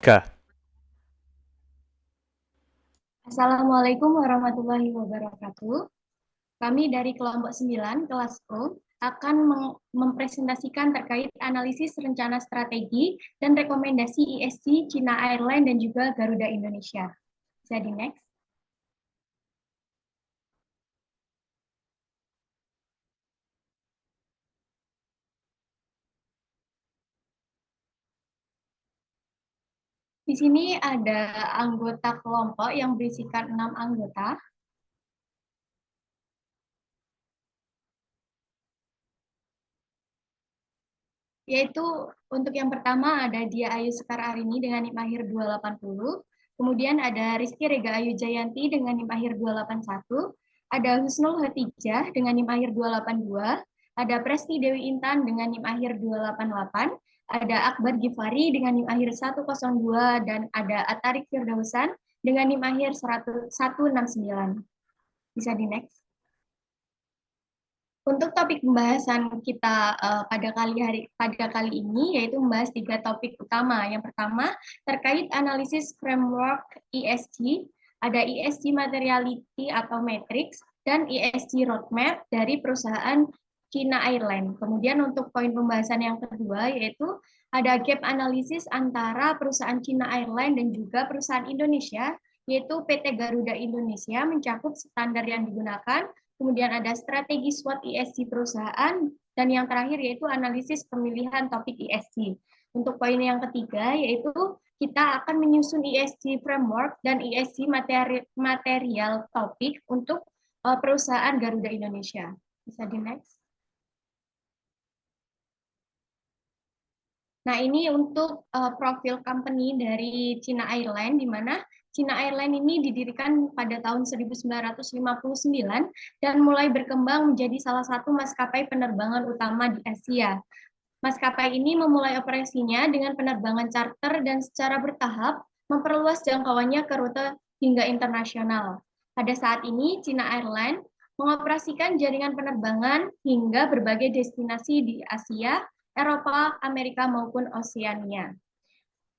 Kak, Assalamualaikum warahmatullahi wabarakatuh. Kami dari kelompok 9 kelas O akan mempresentasikan terkait analisis rencana strategi dan rekomendasi ESG China Airlines dan juga Garuda Indonesia. Bisa di next. Di sini ada anggota kelompok yang berisikan 6 anggota. Yaitu untuk yang pertama ada Dia Ayu Sekar Arini dengan NIM akhir 280. Kemudian ada Rizky Rega Ayu Jayanti dengan NIM akhir 281. Ada Husnul Hatijah dengan NIM akhir 282. Ada Presti Dewi Intan dengan NIM akhir 288. Ada Akbar Gifari dengan NIM akhir 102 dan ada Atarik Firdausan dengan NIM akhir 169. Bisa di next. Untuk topik pembahasan kita pada kali ini yaitu membahas 3 topik utama. Yang pertama terkait analisis framework ESG, ada ESG materiality atau matrix dan ESG roadmap dari perusahaan China Airlines. Kemudian untuk poin pembahasan yang kedua yaitu ada gap analisis antara perusahaan China Airlines dan juga perusahaan Indonesia, yaitu PT Garuda Indonesia mencakup standar yang digunakan. Kemudian ada strategi SWOT ESG perusahaan, dan yang terakhir yaitu analisis pemilihan topik ESG. Untuk poin yang ketiga yaitu kita akan menyusun ESG framework dan ESG material topik untuk perusahaan Garuda Indonesia. Bisa di next. Nah, ini untuk profil company dari China Airlines, di mana China Airlines ini didirikan pada tahun 1959 dan mulai berkembang menjadi salah satu maskapai penerbangan utama di Asia. Maskapai ini memulai operasinya dengan penerbangan charter dan secara bertahap memperluas jangkauannya ke rute hingga internasional. Pada saat ini, China Airlines mengoperasikan jaringan penerbangan hingga berbagai destinasi di Asia, Eropa, Amerika, maupun Oseania.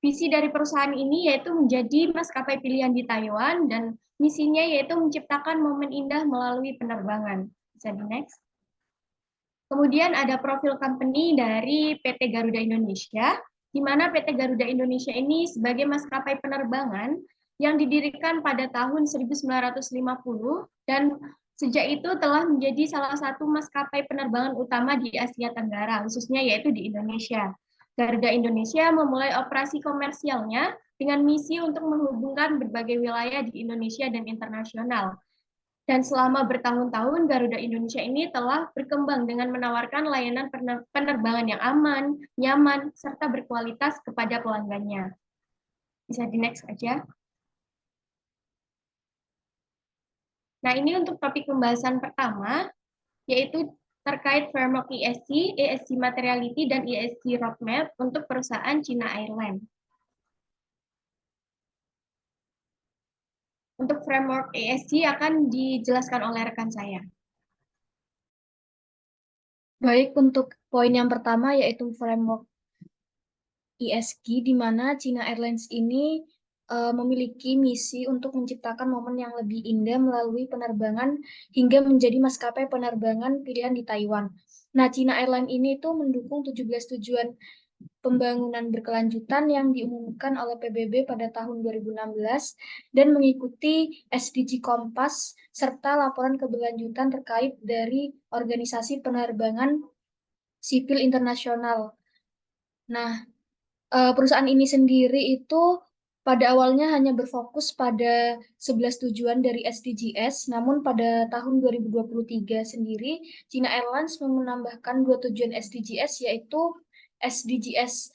Visi dari perusahaan ini yaitu menjadi maskapai pilihan di Taiwan dan misinya yaitu menciptakan momen indah melalui penerbangan. Bisa di next. Kemudian ada profil company dari PT Garuda Indonesia, di mana PT Garuda Indonesia ini sebagai maskapai penerbangan yang didirikan pada tahun 1950 dan sejak itu telah menjadi salah satu maskapai penerbangan utama di Asia Tenggara, khususnya yaitu di Indonesia. Garuda Indonesia memulai operasi komersialnya dengan misi untuk menghubungkan berbagai wilayah di Indonesia dan internasional. Dan selama bertahun-tahun, Garuda Indonesia ini telah berkembang dengan menawarkan layanan penerbangan yang aman, nyaman, serta berkualitas kepada pelanggannya. Bisa di next aja. Nah, ini untuk topik pembahasan pertama, yaitu terkait framework ESG, ESG materiality, dan ESG roadmap untuk perusahaan China Airlines. Untuk framework ESG akan dijelaskan oleh rekan saya. Baik, untuk poin yang pertama yaitu framework ESG, di mana China Airlines ini memiliki misi untuk menciptakan momen yang lebih indah melalui penerbangan hingga menjadi maskapai penerbangan pilihan di Taiwan. Nah, China Airlines ini itu mendukung 17 tujuan pembangunan berkelanjutan yang diumumkan oleh PBB pada tahun 2016 dan mengikuti SDG Kompas serta laporan keberlanjutan terkait dari organisasi penerbangan sipil internasional. Nah, perusahaan ini sendiri itu pada awalnya hanya berfokus pada 11 tujuan dari SDGs, namun pada tahun 2023 sendiri, China Airlines menambahkan 2 tujuan SDGs, yaitu SDGs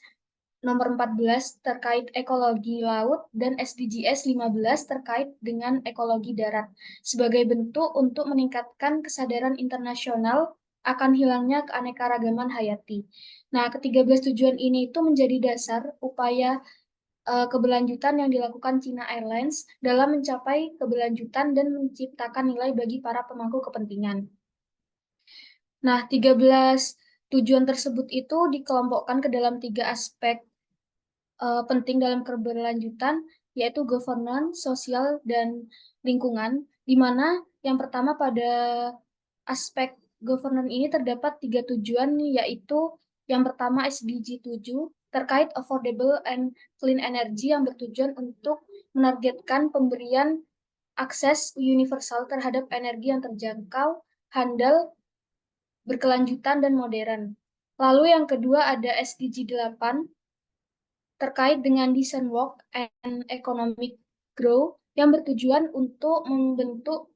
nomor 14 terkait ekologi laut dan SDGs 15 terkait dengan ekologi darat sebagai bentuk untuk meningkatkan kesadaran internasional akan hilangnya keanekaragaman hayati. Nah, ke-13 tujuan ini itu menjadi dasar upaya keberlanjutan yang dilakukan China Airlines dalam mencapai keberlanjutan dan menciptakan nilai bagi para pemangku kepentingan. Nah, 13 tujuan tersebut itu dikelompokkan ke dalam 3 aspek penting dalam keberlanjutan, yaitu governance, sosial, dan lingkungan, di mana yang pertama pada aspek governance ini terdapat 3 tujuan, yaitu yang pertama SDG 7 terkait affordable and clean energy yang bertujuan untuk menargetkan pemberian akses universal terhadap energi yang terjangkau, handal, berkelanjutan, dan modern. Lalu yang kedua ada SDG 8 terkait dengan decent work and economic growth yang bertujuan untuk membentuk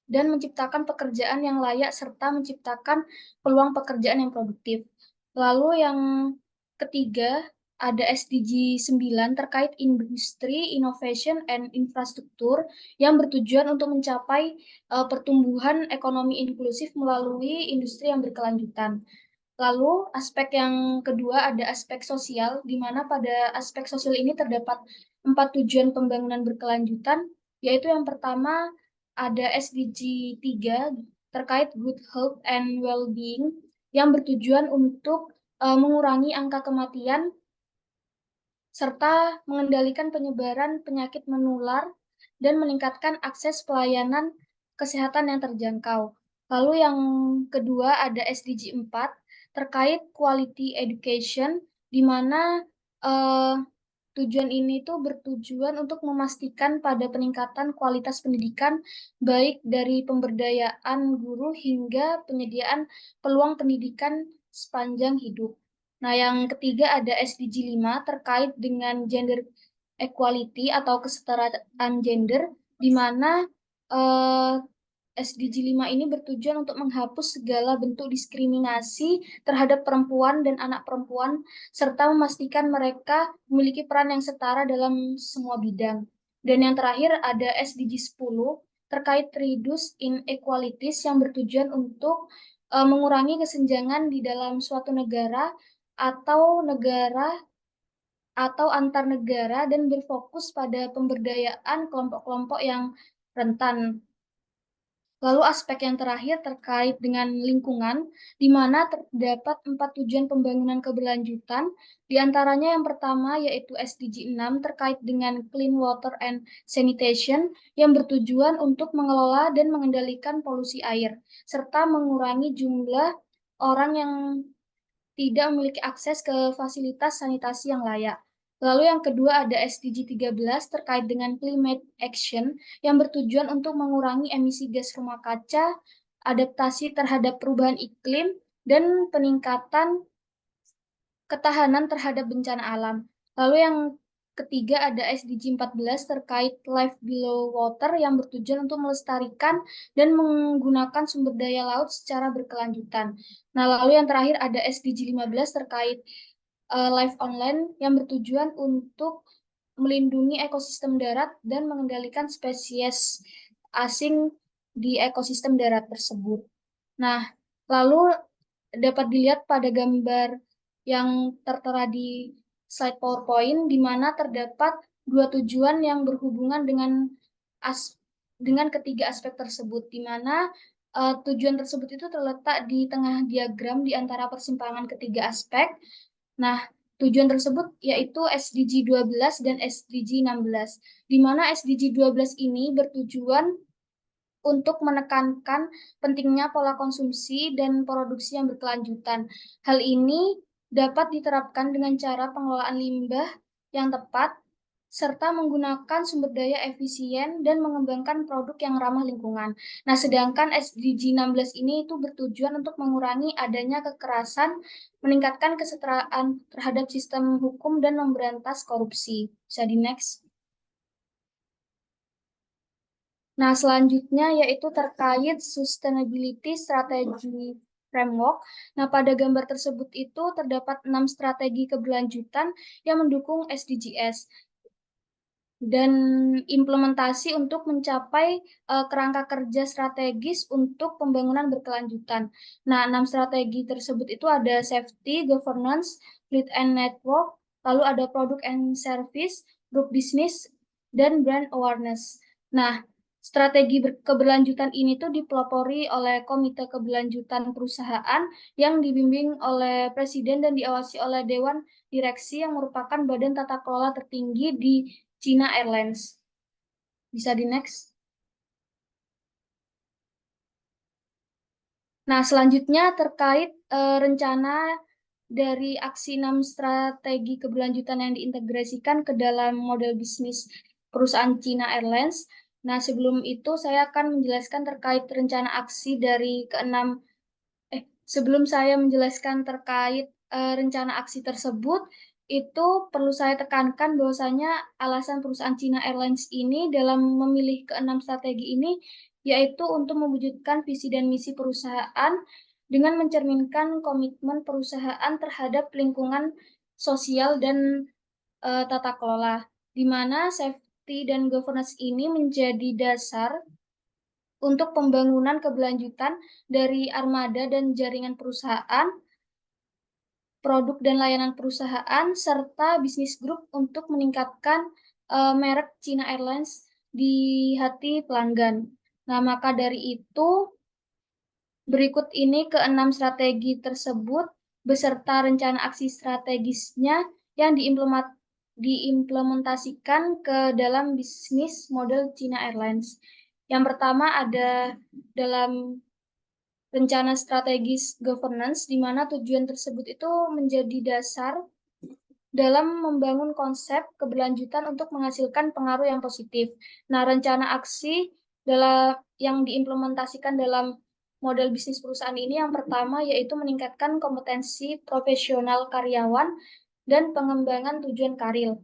dan menciptakan pekerjaan yang layak serta menciptakan peluang pekerjaan yang produktif. Lalu yang ketiga ada SDG 9 terkait industri, innovation, and infrastruktur yang bertujuan untuk mencapai pertumbuhan ekonomi inklusif melalui industri yang berkelanjutan. Lalu aspek yang kedua ada aspek sosial, di mana pada aspek sosial ini terdapat 4 tujuan pembangunan berkelanjutan, yaitu yang pertama ada SDG 3 terkait good health and well-being yang bertujuan untuk mengurangi angka kematian serta mengendalikan penyebaran penyakit menular dan meningkatkan akses pelayanan kesehatan yang terjangkau. Lalu yang kedua ada SDG 4 terkait quality education, di mana eh, tujuan ini tuh bertujuan untuk memastikan pada peningkatan kualitas pendidikan baik dari pemberdayaan guru hingga penyediaan peluang pendidikan sepanjang hidup. Nah, yang ketiga ada SDG 5 terkait dengan gender equality atau kesetaraan gender, di mana eh, SDG 5 ini bertujuan untuk menghapus segala bentuk diskriminasi terhadap perempuan dan anak perempuan, serta memastikan mereka memiliki peran yang setara dalam semua bidang. Dan yang terakhir ada SDG 10 terkait reduce inequalities yang bertujuan untuk mengurangi kesenjangan di dalam suatu negara atau antar negara dan berfokus pada pemberdayaan kelompok-kelompok yang rentan. Lalu aspek yang terakhir terkait dengan lingkungan, di mana terdapat 4 tujuan pembangunan keberlanjutan, di antaranya yang pertama yaitu SDG 6 terkait dengan clean water and sanitation yang bertujuan untuk mengelola dan mengendalikan polusi air, serta mengurangi jumlah orang yang tidak memiliki akses ke fasilitas sanitasi yang layak. Lalu yang kedua ada SDG 13 terkait dengan climate action yang bertujuan untuk mengurangi emisi gas rumah kaca, adaptasi terhadap perubahan iklim, dan peningkatan ketahanan terhadap bencana alam. Lalu yang ketiga ada SDG 14 terkait Life Below Water yang bertujuan untuk melestarikan dan menggunakan sumber daya laut secara berkelanjutan. Nah, lalu yang terakhir ada SDG 15 terkait Life on Land yang bertujuan untuk melindungi ekosistem darat dan mengendalikan spesies asing di ekosistem darat tersebut. Nah, lalu dapat dilihat pada gambar yang tertera di slide PowerPoint, di mana terdapat 2 tujuan yang berhubungan dengan ketiga aspek tersebut, di mana tujuan tersebut itu terletak di tengah diagram di antara persimpangan ketiga aspek. Nah, tujuan tersebut yaitu SDG 12 dan SDG 16, di mana SDG 12 ini bertujuan untuk menekankan pentingnya pola konsumsi dan produksi yang berkelanjutan. Hal ini dapat diterapkan dengan cara pengelolaan limbah yang tepat, serta menggunakan sumber daya efisien dan mengembangkan produk yang ramah lingkungan. Nah, sedangkan SDG 16 ini itu bertujuan untuk mengurangi adanya kekerasan, meningkatkan kesetaraan terhadap sistem hukum, dan memberantas korupsi. Bisa di next. Nah, selanjutnya yaitu terkait sustainability strategy framework. Nah, pada gambar tersebut itu terdapat 6 strategi keberlanjutan yang mendukung SDGs dan implementasi untuk mencapai kerangka kerja strategis untuk pembangunan berkelanjutan. Nah, 6 strategi tersebut itu ada safety, governance, fleet and network, lalu ada product and service, group business, dan brand awareness. Nah, Strategi keberlanjutan ini tuh dipelopori oleh Komite Keberlanjutan Perusahaan yang dibimbing oleh Presiden dan diawasi oleh Dewan Direksi yang merupakan badan tata kelola tertinggi di China Airlines. Bisa di next. Nah, selanjutnya terkait rencana dari aksi 6 strategi keberlanjutan yang diintegrasikan ke dalam model bisnis perusahaan China Airlines. Nah, sebelum itu saya akan menjelaskan terkait rencana aksi dari keenam sebelum saya menjelaskan terkait rencana aksi tersebut, itu perlu saya tekankan bahwasanya alasan perusahaan China Airlines ini dalam memilih keenam strategi ini yaitu untuk mewujudkan visi dan misi perusahaan dengan mencerminkan komitmen perusahaan terhadap lingkungan sosial dan tata kelola, di mana safety dan governance ini menjadi dasar untuk pembangunan keberlanjutan dari armada dan jaringan perusahaan, produk dan layanan perusahaan, serta bisnis grup untuk meningkatkan merek China Airlines di hati pelanggan. Nah, maka dari itu, berikut ini keenam strategi tersebut beserta rencana aksi strategisnya yang diimplementasikan ke dalam bisnis model China Airlines. Yang pertama ada dalam rencana strategis governance, di mana tujuan tersebut itu menjadi dasar dalam membangun konsep keberlanjutan untuk menghasilkan pengaruh yang positif. Nah, rencana aksi dalam yang diimplementasikan dalam model bisnis perusahaan ini yang pertama yaitu meningkatkan kompetensi profesional karyawan dan pengembangan tujuan karir.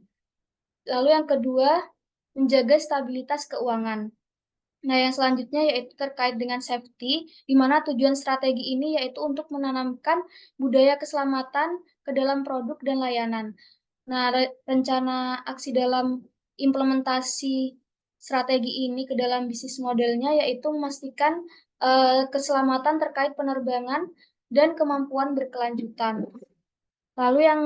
Lalu yang kedua, menjaga stabilitas keuangan. Nah, yang selanjutnya yaitu terkait dengan safety, di mana tujuan strategi ini yaitu untuk menanamkan budaya keselamatan ke dalam produk dan layanan. Nah, rencana aksi dalam implementasi strategi ini ke dalam bisnis modelnya yaitu memastikan keselamatan terkait penerbangan dan kemampuan berkelanjutan. Lalu yang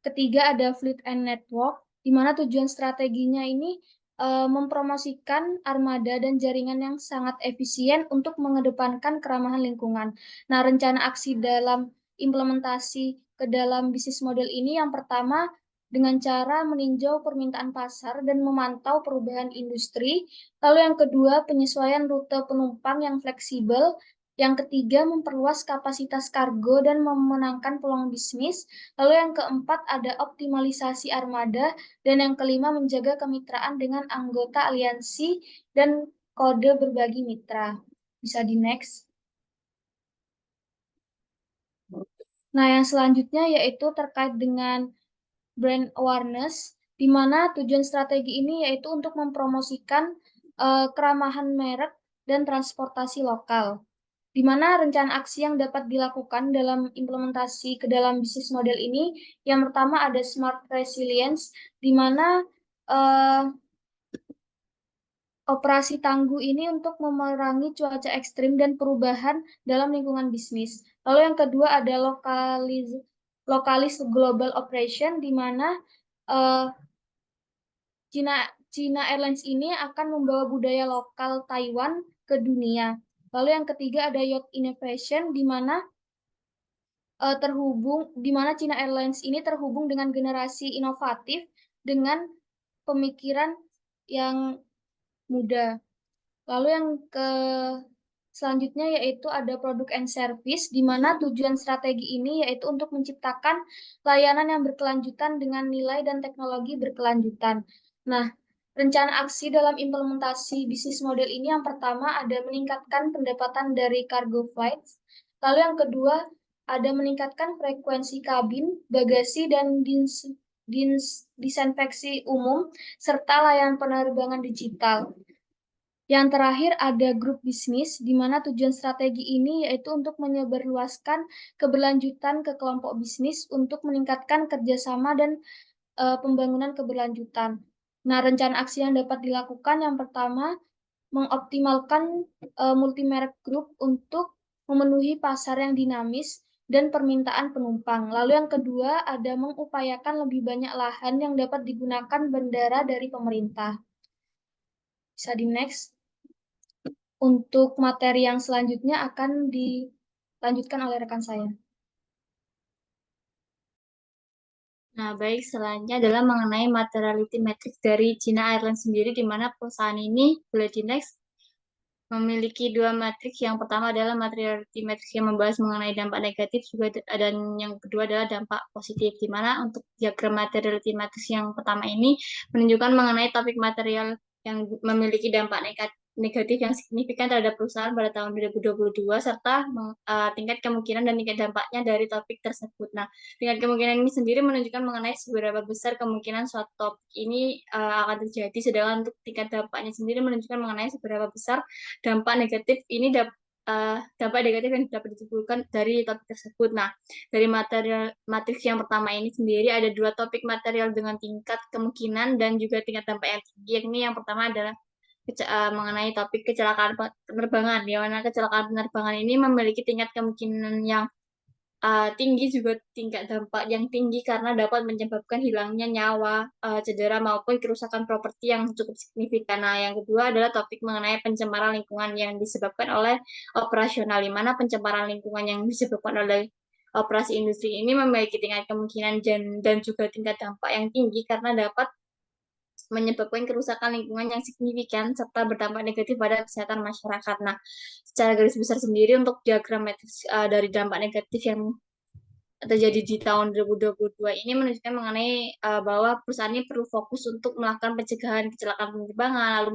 ketiga ada fleet and network, di mana tujuan strateginya ini mempromosikan armada dan jaringan yang sangat efisien untuk mengedepankan keramahan lingkungan. Nah, rencana aksi dalam implementasi ke dalam bisnis model ini yang pertama dengan cara meninjau permintaan pasar dan memantau perubahan industri. Lalu yang kedua, penyesuaian rute penumpang yang fleksibel. Yang ketiga, memperluas kapasitas kargo dan memenangkan peluang bisnis. Lalu yang keempat ada optimalisasi armada dan yang kelima menjaga kemitraan dengan anggota aliansi dan kode berbagi mitra. Bisa di next. Nah, yang selanjutnya yaitu terkait dengan brand awareness, di mana tujuan strategi ini yaitu untuk mempromosikan keramahan merek dan transportasi lokal. Di mana rencana aksi yang dapat dilakukan dalam implementasi ke dalam bisnis model ini, yang pertama ada smart resilience, di mana operasi tangguh ini untuk memerangi cuaca ekstrim dan perubahan dalam lingkungan bisnis. Lalu yang kedua ada lokalis global operation, di mana uh, China Airlines ini akan membawa budaya lokal Taiwan ke dunia. Lalu yang ketiga ada Yacht Innovation, di mana China Airlines ini terhubung dengan generasi inovatif dengan pemikiran yang muda. Lalu yang selanjutnya yaitu ada produk and service, di mana tujuan strategi ini yaitu untuk menciptakan layanan yang berkelanjutan dengan nilai dan teknologi berkelanjutan. Nah, rencana aksi dalam implementasi bisnis model ini yang pertama ada meningkatkan pendapatan dari cargo flights. Lalu yang kedua ada meningkatkan frekuensi kabin, bagasi, dan disinfeksi umum, serta layanan penerbangan digital. Yang terakhir ada grup bisnis, di mana tujuan strategi ini yaitu untuk menyebarluaskan keberlanjutan ke kelompok bisnis untuk meningkatkan kerjasama dan pembangunan keberlanjutan. Nah, rencana aksi yang dapat dilakukan yang pertama, mengoptimalkan multi-merek grup untuk memenuhi pasar yang dinamis dan permintaan penumpang. Lalu yang kedua, ada mengupayakan lebih banyak lahan yang dapat digunakan bandara dari pemerintah. Bisa di next. Untuk materi yang selanjutnya akan dilanjutkan oleh rekan saya. Nah, baik, selanjutnya adalah mengenai materiality matrix dari China Airlines sendiri, di mana perusahaan ini, boleh di next, memiliki dua matriks. Yang pertama adalah materiality matrix yang membahas mengenai dampak negatif, juga dan yang kedua adalah dampak positif, di mana untuk diagram materiality matrix yang pertama ini menunjukkan mengenai topik material yang memiliki dampak negatif yang signifikan terhadap perusahaan pada tahun 2022 serta tingkat kemungkinan dan tingkat dampaknya dari topik tersebut. Nah, tingkat kemungkinan ini sendiri menunjukkan mengenai seberapa besar kemungkinan suatu topik ini akan terjadi, sedangkan untuk tingkat dampaknya sendiri menunjukkan mengenai seberapa besar dampak negatif ini dampak negatif yang dapat ditimbulkan dari topik tersebut. Nah, dari material matriks yang pertama ini sendiri ada dua topik material dengan tingkat kemungkinan dan juga tingkat dampak yang tinggi. Yakni yang pertama adalah mengenai topik kecelakaan penerbangan, di mana kecelakaan penerbangan ini memiliki tingkat kemungkinan yang tinggi, juga tingkat dampak yang tinggi karena dapat menyebabkan hilangnya nyawa, cedera maupun kerusakan properti yang cukup signifikan. Nah, yang kedua adalah topik mengenai pencemaran lingkungan yang disebabkan oleh operasional, di mana pencemaran lingkungan yang disebabkan oleh operasi industri ini memiliki tingkat kemungkinan dan juga tingkat dampak yang tinggi karena dapat menyebabkan kerusakan lingkungan yang signifikan serta berdampak negatif pada kesehatan masyarakat. Nah, secara garis besar sendiri untuk diagram matriks dari dampak negatif yang terjadi di tahun 2022 ini menunjukkan mengenai bahwa perusahaan ini perlu fokus untuk melakukan pencegahan kecelakaan penerbangan, lalu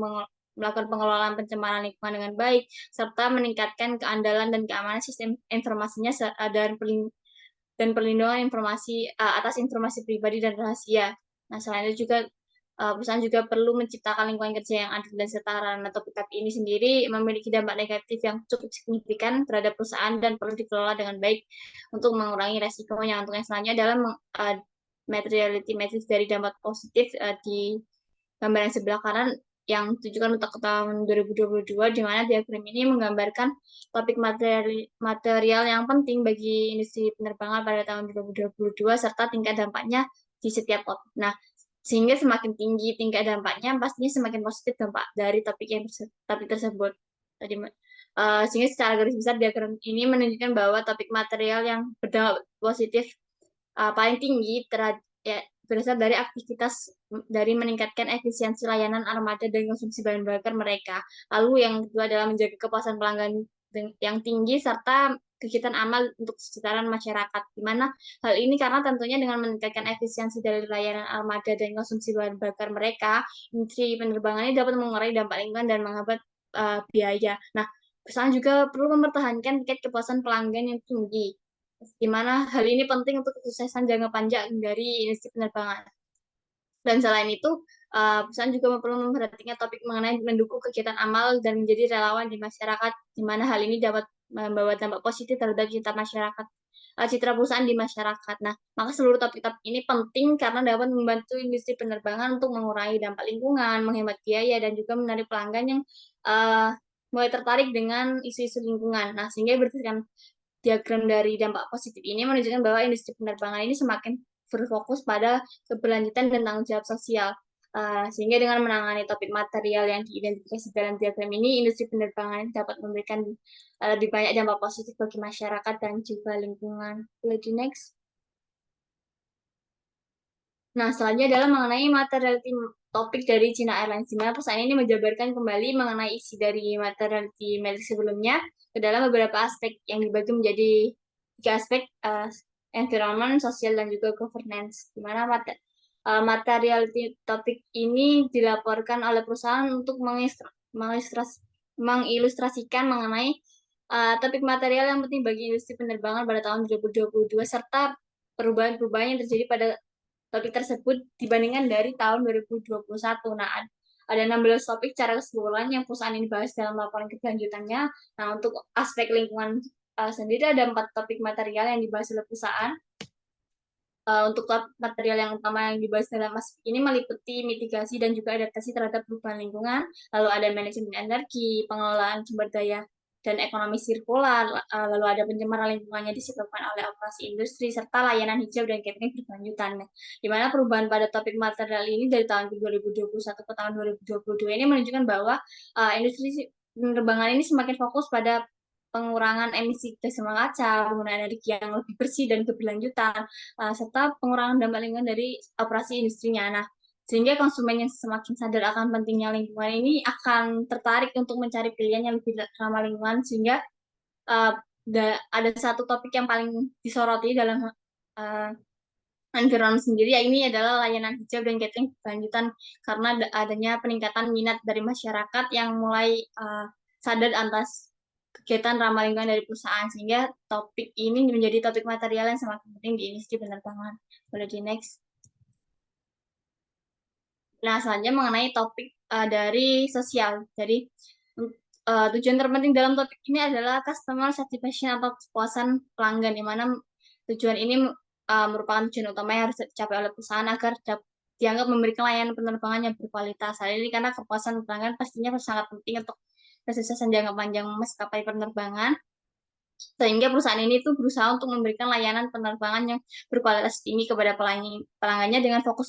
melakukan pengelolaan pencemaran lingkungan dengan baik, serta meningkatkan keandalan dan keamanan sistem informasinya dan perlindungan informasi atas informasi pribadi dan rahasia. Nah, selain itu juga perusahaan juga perlu menciptakan lingkungan kerja yang adil dan setara. Nah, topik ini sendiri memiliki dampak negatif yang cukup signifikan terhadap perusahaan dan perlu dikelola dengan baik untuk mengurangi resikonya. Untuk yang selanjutnya adalah materiality matrix dari dampak positif di gambar yang sebelah kanan yang ditujukan untuk tahun 2022, di mana diagram ini menggambarkan topik material yang penting bagi industri penerbangan pada tahun 2022 serta tingkat dampaknya di setiap topik. Nah, sehingga semakin tinggi tingkat dampaknya, pastinya semakin positif dampak dari topik tersebut. Tadi, sehingga secara garis besar diagram ini menunjukkan bahwa topik material yang berdampak positif paling tinggi ya, berasal dari aktivitas dari meningkatkan efisiensi layanan armada dan konsumsi bahan bakar mereka. Lalu yang kedua adalah menjaga kepuasan pelanggan yang tinggi serta kegiatan amal untuk kesejahteraan masyarakat. Di mana hal ini karena tentunya dengan meningkatkan efisiensi dari layanan armada dan konsumsi bahan bakar mereka, industri penerbangan ini dapat mengurangi dampak lingkungan dan menghambat biaya. Nah, perusahaan juga perlu mempertahankan tingkat kepuasan pelanggan yang tinggi, di mana hal ini penting untuk kesuksesan jangka panjang dari industri penerbangan. Dan selain itu, perusahaan juga perlu memperhatikan topik mengenai mendukung kegiatan amal dan menjadi relawan di masyarakat, di mana hal ini dapat membawa dampak positif terhadap citra perusahaan di masyarakat. Nah, maka seluruh topik-topik ini penting karena dapat membantu industri penerbangan untuk mengurangi dampak lingkungan, menghemat biaya, dan juga menarik pelanggan yang mulai tertarik dengan isu-isu lingkungan. Nah, sehingga berdasarkan diagram dari dampak positif ini menunjukkan bahwa industri penerbangan ini semakin berfokus pada keberlanjutan dan tanggung jawab sosial. Sehingga dengan menangani topik material yang diidentifikasi dalam diagram ini, industri penerbangan dapat memberikan lebih banyak dampak positif bagi masyarakat dan juga lingkungan. Boleh di next. Nah, selanjutnya adalah mengenai materiality topik dari China Airlines, di mana perusahaan ini menjabarkan kembali mengenai isi dari materiality matrix sebelumnya ke dalam beberapa aspek yang dibagi menjadi tiga aspek, environment, sosial, dan juga governance, di mana materiality topik ini dilaporkan oleh perusahaan untuk mengilustrasikan mengenai topik material yang penting bagi industri penerbangan pada tahun 2022 serta perubahan-perubahan yang terjadi pada topik tersebut dibandingkan dari tahun 2021. Nah, ada 16 topik secara keseluruhan yang perusahaan ini bahas dalam laporan keberlanjutannya. Nah, untuk aspek lingkungan sendiri ada 4 topik material yang dibahas oleh perusahaan. Untuk material yang utama yang dibahas dalam aspek ini meliputi mitigasi dan juga adaptasi terhadap perubahan lingkungan, lalu ada manajemen energi, pengelolaan sumber daya dan ekonomi sirkular, lalu ada pencemaran lingkungannya disebabkan oleh operasi industri, serta layanan hijau dan catering berkelanjutan. Di mana perubahan pada topik material ini dari tahun 2021 ke tahun 2022 ini menunjukkan bahwa industri penerbangan ini semakin fokus pada pengurangan emisi gas rumah kaca, penggunaan energi yang lebih bersih dan keberlanjutan, serta pengurangan dampak lingkungan dari operasi industrinya. Nah, sehingga konsumen yang semakin sadar akan pentingnya lingkungan ini akan tertarik untuk mencari pilihan yang lebih ramah lingkungan, sehingga uh, ada satu topik yang paling disoroti dalam environment sendiri, ya ini adalah layanan hijau dan catering berkelanjutan, karena adanya peningkatan minat dari masyarakat yang mulai sadar atas kegiatan ramah lingkungan dari perusahaan, sehingga topik ini menjadi topik material yang semakin penting di industri penerbangan. Boleh di next. Nah, selanjutnya mengenai topik dari sosial. Jadi, tujuan terpenting dalam topik ini adalah customer satisfaction atau kepuasan pelanggan, di mana tujuan ini merupakan tujuan utama yang harus dicapai oleh perusahaan agar dianggap memberikan layanan penerbangan yang berkualitas. Hal ini karena kepuasan pelanggan pastinya sangat penting untuk kesuksesan jangka panjang maskapai penerbangan, sehingga perusahaan ini tuh berusaha untuk memberikan layanan penerbangan yang berkualitas tinggi kepada pelanggannya dengan fokus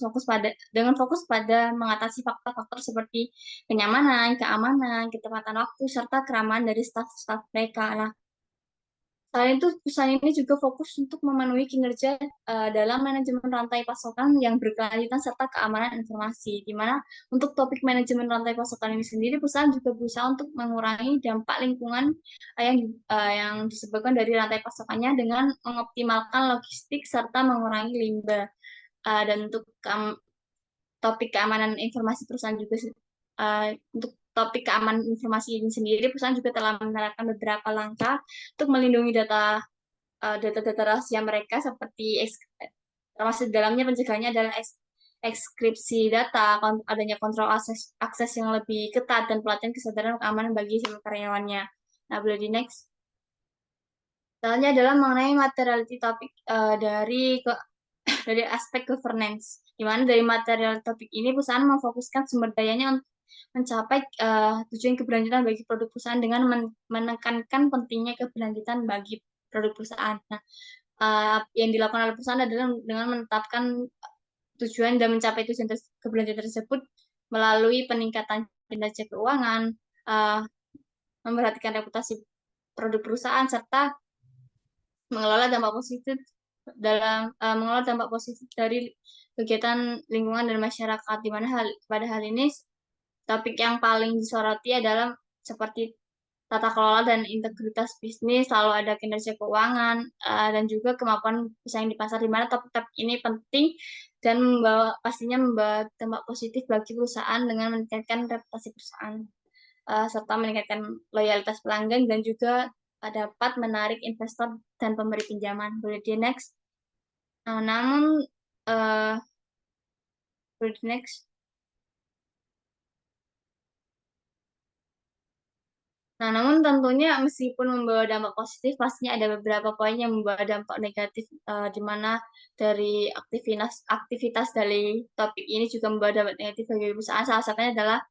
pada mengatasi faktor-faktor seperti kenyamanan, keamanan, ketepatan waktu, serta keramahan dari staf-staf mereka. Nah, selain itu, perusahaan ini juga fokus untuk memenuhi kinerja dalam manajemen rantai pasokan yang berkelanjutan serta keamanan informasi, di mana untuk topik manajemen rantai pasokan ini sendiri, perusahaan juga berusaha untuk mengurangi dampak lingkungan yang disebabkan dari rantai pasokannya dengan mengoptimalkan logistik serta mengurangi limbah. Dan untuk topik keamanan informasi perusahaan juga untuk topik keamanan informasi ini sendiri, perusahaan juga telah menerapkan beberapa langkah untuk melindungi data-data rahasia mereka, seperti termasuk dalamnya pencegahannya adalah ekskripsi data, adanya kontrol akses yang lebih ketat, dan pelatihan kesadaran keamanan bagi seluruh karyawannya. Nah, boleh di next. Selanjutnya adalah mengenai materiality topik dari aspek governance, di mana dari material topik ini perusahaan memfokuskan sumber dayanya untuk mencapai tujuan keberlanjutan bagi produk perusahaan dengan menekankan pentingnya keberlanjutan bagi produk perusahaan. Nah, yang dilakukan oleh perusahaan adalah dengan menetapkan tujuan dan mencapai tujuan keberlanjutan tersebut melalui peningkatan kinerja keuangan, memperhatikan reputasi produk perusahaan, serta mengelola dampak positif dari kegiatan lingkungan dan masyarakat, di mana pada hal ini topik yang paling disoroti adalah seperti tata kelola dan integritas bisnis, lalu ada kinerja keuangan, dan juga kemampuan bersaing di pasar, di mana topik-topik ini penting dan pastinya membawa dampak positif bagi perusahaan dengan meningkatkan reputasi perusahaan, serta meningkatkan loyalitas pelanggan, dan juga dapat menarik investor dan pemberi pinjaman. Boleh di next. Namun, boleh di next. Nah, namun tentunya meskipun membawa dampak positif, pastinya ada beberapa poin yang membawa dampak negatif, di mana dari aktivitas dari topik ini juga membawa dampak negatif bagi perusahaan. Salah satunya adalah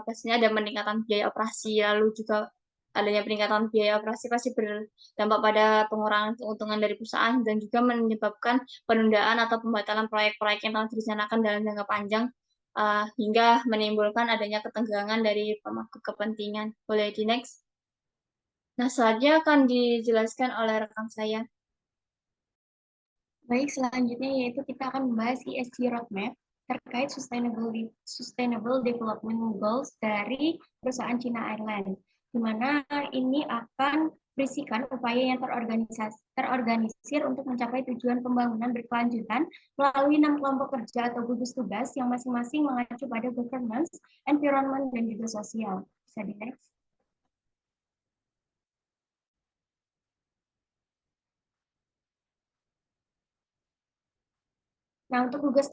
pastinya ada peningkatan biaya operasi, lalu juga adanya peningkatan biaya operasi pasti berdampak pada pengurangan keuntungan dari perusahaan, dan juga menyebabkan penundaan atau pembatalan proyek-proyek yang telah direncanakan dalam jangka panjang, hingga menimbulkan adanya ketegangan dari pemangku kepentingan. Boleh di next. Nah, selanjutnya akan dijelaskan oleh rekan saya. Baik, selanjutnya yaitu kita akan membahas ESG Roadmap terkait Sustainable Development Goals dari perusahaan China Airlines, di mana ini akan berisikan upaya yang terorganisir untuk mencapai tujuan pembangunan berkelanjutan melalui 6 kelompok kerja atau gugus tugas yang masing-masing mengacu pada governance, environment, dan juga sosial. Bisa di next. Nah, untuk gugus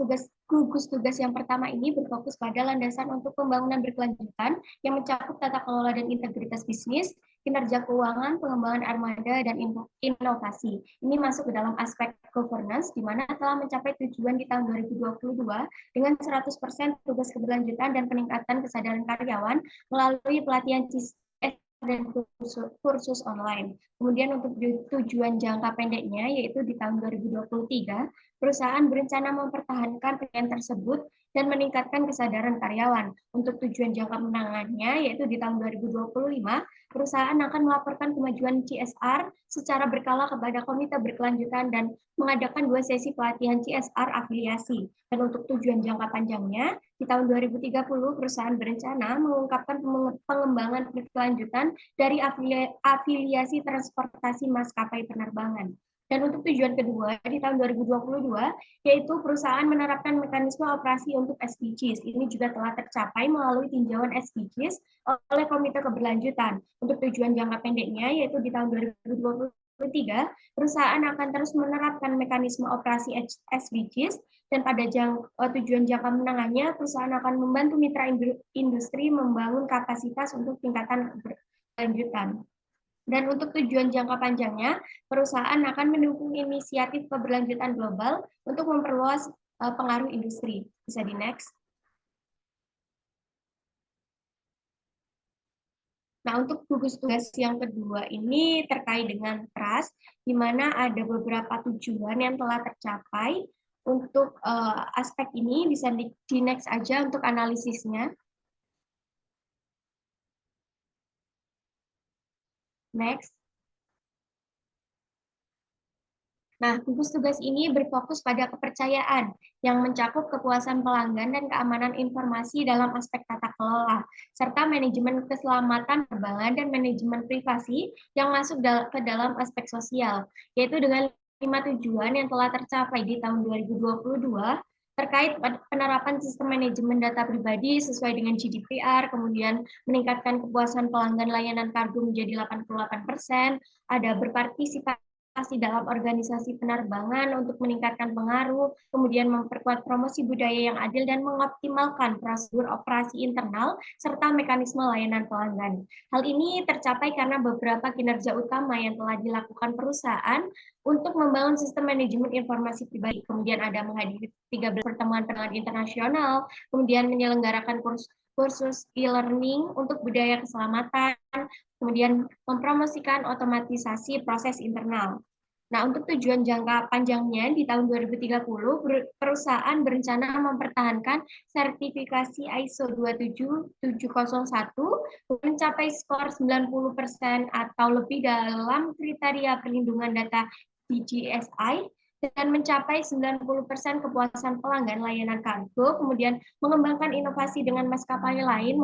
tugas yang pertama ini berfokus pada landasan untuk pembangunan berkelanjutan yang mencakup tata kelola dan integritas bisnis, kinerja keuangan, pengembangan armada, dan inovasi. Ini masuk ke dalam aspek governance, di mana telah mencapai tujuan di tahun 2022 dengan 100% tugas keberlanjutan dan peningkatan kesadaran karyawan melalui pelatihan dan kursus online. Kemudian untuk tujuan jangka pendeknya, yaitu di tahun 2023, perusahaan berencana mempertahankan klien tersebut dan meningkatkan kesadaran karyawan. Untuk tujuan jangka menengahnya, yaitu di tahun 2025, perusahaan akan melaporkan kemajuan CSR secara berkala kepada komite berkelanjutan dan mengadakan 2 sesi pelatihan CSR afiliasi. Dan untuk tujuan jangka panjangnya, di tahun 2030, perusahaan berencana mengungkapkan pengembangan berkelanjutan dari afiliasi transportasi maskapai penerbangan. Dan untuk tujuan kedua, di tahun 2022, yaitu perusahaan menerapkan mekanisme operasi untuk SDGs. Ini juga telah tercapai melalui tinjauan SDGs oleh Komite Keberlanjutan. Untuk tujuan jangka pendeknya, yaitu di tahun 2023, perusahaan akan terus menerapkan mekanisme operasi SDGs dan pada tujuan jangka menengahnya, perusahaan akan membantu mitra industri membangun kapasitas untuk tingkatan keberlanjutan. Dan untuk tujuan jangka panjangnya, perusahaan akan mendukung inisiatif keberlanjutan global untuk memperluas pengaruh industri. Bisa di next. Nah, untuk gugus tugas yang kedua ini terkait dengan trust, di mana ada beberapa tujuan yang telah tercapai. Untuk aspek ini bisa di next aja untuk analisisnya. Next. Nah, gugus tugas ini berfokus pada kepercayaan yang mencakup kepuasan pelanggan dan keamanan informasi dalam aspek tata kelola, serta manajemen keselamatan penerbangan dan manajemen privasi yang masuk ke dalam aspek sosial, yaitu dengan 5 tujuan yang telah tercapai di tahun 2022 terkait penerapan sistem manajemen data pribadi sesuai dengan GDPR, kemudian meningkatkan kepuasan pelanggan layanan kargo menjadi 88%, ada berpartisipasi dalam organisasi penerbangan untuk meningkatkan pengaruh, kemudian memperkuat promosi budaya yang adil dan mengoptimalkan prosedur operasi internal serta mekanisme layanan pelanggan. Hal ini tercapai karena beberapa kinerja utama yang telah dilakukan perusahaan untuk membangun sistem manajemen informasi pribadi. Kemudian ada menghadiri 13 pertemuan pelanggan internasional, kemudian menyelenggarakan kursus e-learning untuk budaya keselamatan, kemudian mempromosikan otomatisasi proses internal. Nah, untuk tujuan jangka panjangnya di tahun 2030, perusahaan berencana mempertahankan sertifikasi ISO 27701 mencapai skor 90% atau lebih dalam kriteria perlindungan data DJSI dan mencapai 90% kepuasan pelanggan layanan kargo, kemudian mengembangkan inovasi dengan maskapai lain,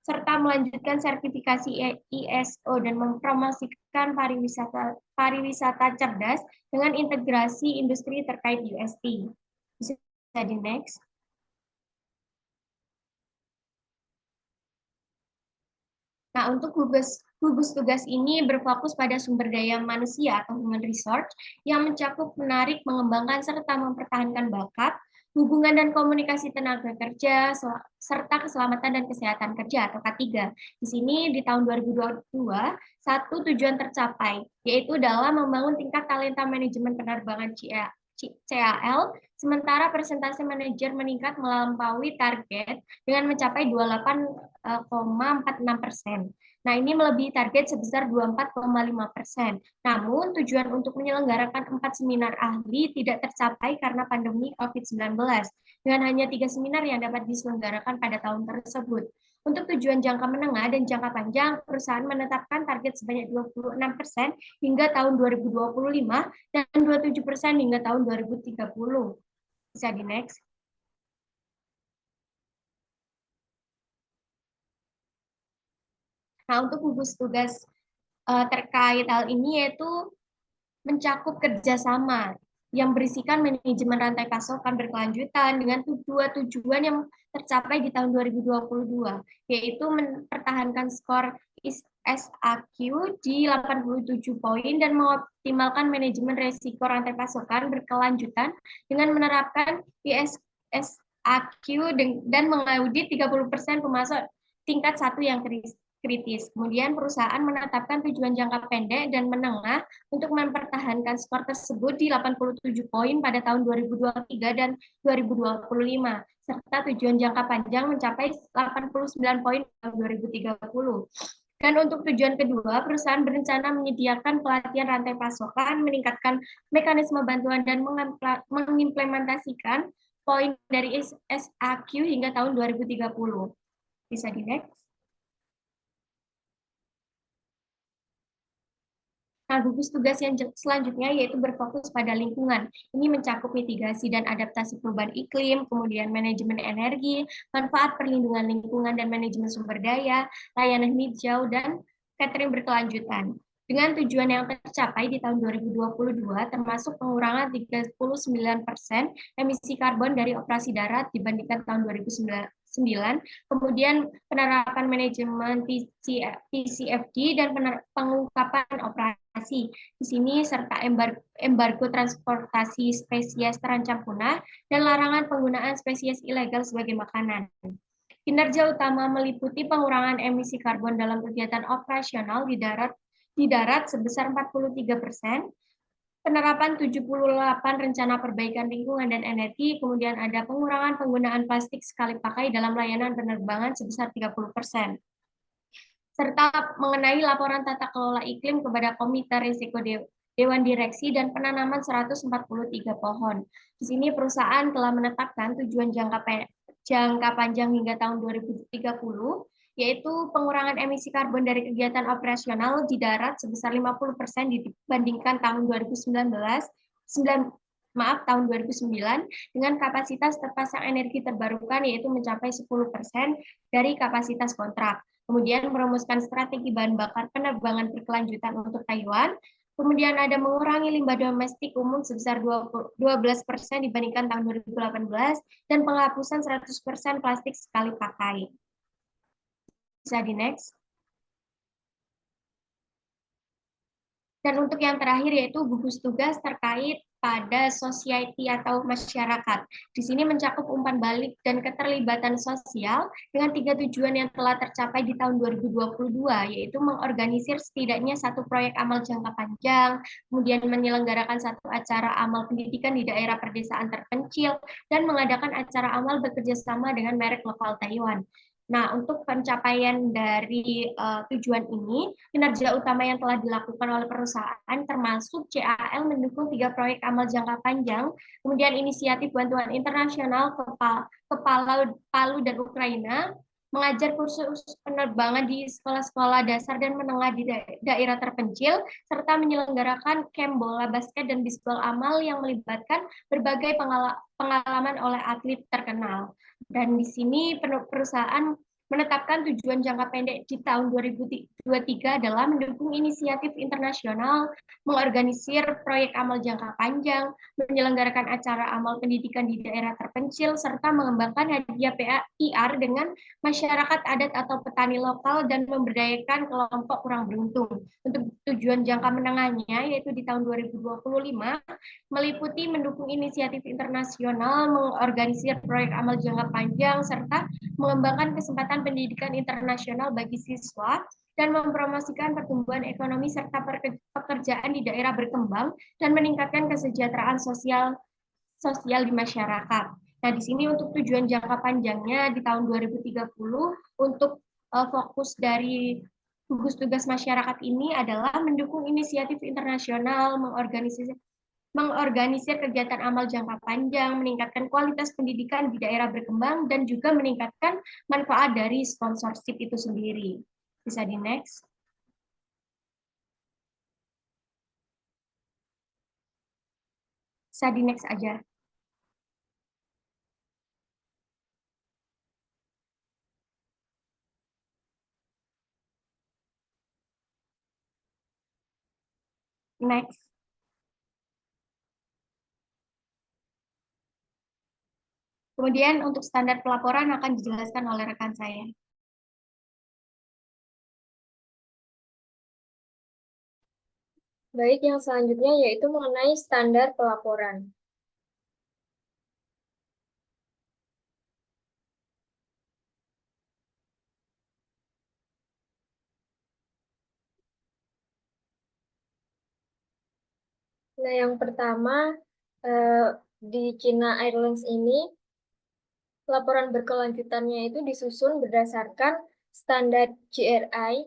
serta melanjutkan sertifikasi ISO dan mempromosikan pariwisata cerdas dengan integrasi industri terkait UST. Bisa di next. Nah, untuk gugus tugas ini berfokus pada sumber daya manusia atau human resource yang mencakup menarik, mengembangkan, serta mempertahankan bakat, hubungan dan komunikasi tenaga kerja, serta keselamatan dan kesehatan kerja atau K3. Di sini di tahun 2022, satu tujuan tercapai, yaitu dalam membangun tingkat talenta manajemen penerbangan CAL, sementara persentase manajer meningkat melampaui target dengan mencapai 28,46%. Nah, ini melebihi target sebesar 24,5%. Namun, tujuan untuk menyelenggarakan 4 seminar ahli tidak tercapai karena pandemi COVID-19, dengan hanya 3 seminar yang dapat diselenggarakan pada tahun tersebut. Untuk tujuan jangka menengah dan jangka panjang, perusahaan menetapkan target sebanyak 26% hingga tahun 2025 dan 27% hingga tahun 2030. Bisa di next. Nah, untuk gugus tugas terkait hal ini yaitu mencakup kerjasama yang berisikan manajemen rantai pasokan berkelanjutan dengan dua tujuan yang tercapai di tahun 2022, yaitu mempertahankan skor SAQ di 87 poin dan mengoptimalkan manajemen resiko rantai pasokan berkelanjutan dengan menerapkan ISAQ dan mengaudit 30% pemasok tingkat 1 yang kritis. Kemudian perusahaan menetapkan tujuan jangka pendek dan menengah untuk mempertahankan skor tersebut di 87 poin pada tahun 2023 dan 2025, serta tujuan jangka panjang mencapai 89 poin tahun 2030. Dan untuk tujuan kedua, perusahaan berencana menyediakan pelatihan rantai pasokan, meningkatkan mekanisme bantuan, dan mengimplementasikan poin dari SAQ hingga tahun 2030. Bisa di next. Nah, gugus tugas yang selanjutnya yaitu berfokus pada lingkungan. Ini mencakup mitigasi dan adaptasi perubahan iklim, kemudian manajemen energi, manfaat perlindungan lingkungan dan manajemen sumber daya, layanan hijau, dan catering berkelanjutan. Dengan tujuan yang tercapai di tahun 2022, termasuk pengurangan 39% emisi karbon dari operasi darat dibandingkan tahun 2009, kemudian penerapan manajemen TCFD dan pengungkapan operasi di sini serta embargo transportasi spesies terancam punah dan larangan penggunaan spesies ilegal sebagai makanan. Kinerja utama meliputi pengurangan emisi karbon dalam kegiatan operasional di darat sebesar 43%, penerapan 78 rencana perbaikan lingkungan dan energi, kemudian ada pengurangan penggunaan plastik sekali pakai dalam layanan penerbangan sebesar 30%. Serta mengenai laporan tata kelola iklim kepada Komite Risiko Dewan Direksi dan penanaman 143 pohon. Di sini perusahaan telah menetapkan tujuan jangka panjang hingga tahun 2030, yaitu pengurangan emisi karbon dari kegiatan operasional di darat sebesar 50% dibandingkan tahun 2009 dengan kapasitas terpasang energi terbarukan yaitu mencapai 10% dari kapasitas kontrak. Kemudian merumuskan strategi bahan bakar penerbangan berkelanjutan untuk Taiwan. Kemudian ada mengurangi limbah domestik umum sebesar 12% dibandingkan tahun 2018 dan penghapusan 100% plastik sekali pakai. Bisa di next. Dan untuk yang terakhir yaitu gugus tugas terkait pada society atau masyarakat. Di sini mencakup umpan balik dan keterlibatan sosial dengan 3 tujuan yang telah tercapai di tahun 2022, yaitu mengorganisir setidaknya 1 proyek amal jangka panjang, kemudian menyelenggarakan 1 acara amal pendidikan di daerah pedesaan terpencil, dan mengadakan acara amal bekerjasama dengan merek lokal Taiwan. Nah, untuk pencapaian dari tujuan ini, kinerja utama yang telah dilakukan oleh perusahaan termasuk CAL mendukung 3 proyek amal jangka panjang, kemudian inisiatif bantuan internasional ke Palu dan Ukraina, mengajar kursus penerbangan di sekolah-sekolah dasar dan menengah di daerah terpencil, serta menyelenggarakan camp bola basket dan bisbol amal yang melibatkan berbagai pengalaman oleh atlet terkenal. Dan di sini perusahaan menetapkan tujuan jangka pendek di tahun 2023 adalah mendukung inisiatif internasional, mengorganisir proyek amal jangka panjang, menyelenggarakan acara amal pendidikan di daerah terpencil, serta mengembangkan hadiah PAIR dengan masyarakat adat atau petani lokal dan memberdayakan kelompok kurang beruntung. Untuk tujuan jangka menengahnya, yaitu di tahun 2025, meliputi mendukung inisiatif internasional, mengorganisir proyek amal jangka panjang, serta mengembangkan kesempatan pendidikan internasional bagi siswa, dan mempromosikan pertumbuhan ekonomi serta pekerjaan di daerah berkembang, dan meningkatkan kesejahteraan sosial di masyarakat. Nah, di sini untuk tujuan jangka panjangnya di tahun 2030, untuk fokus dari gugus tugas masyarakat ini adalah mendukung inisiatif internasional, mengorganisir kegiatan amal jangka panjang, meningkatkan kualitas pendidikan di daerah berkembang, dan juga meningkatkan manfaat dari sponsorship itu sendiri. Bisa di next. Bisa di next aja. Next. Kemudian untuk standar pelaporan akan dijelaskan oleh rekan saya. Baik, yang selanjutnya yaitu mengenai standar pelaporan. Nah, yang pertama, di China Airlines ini, laporan berkelanjutannya itu disusun berdasarkan standar GRI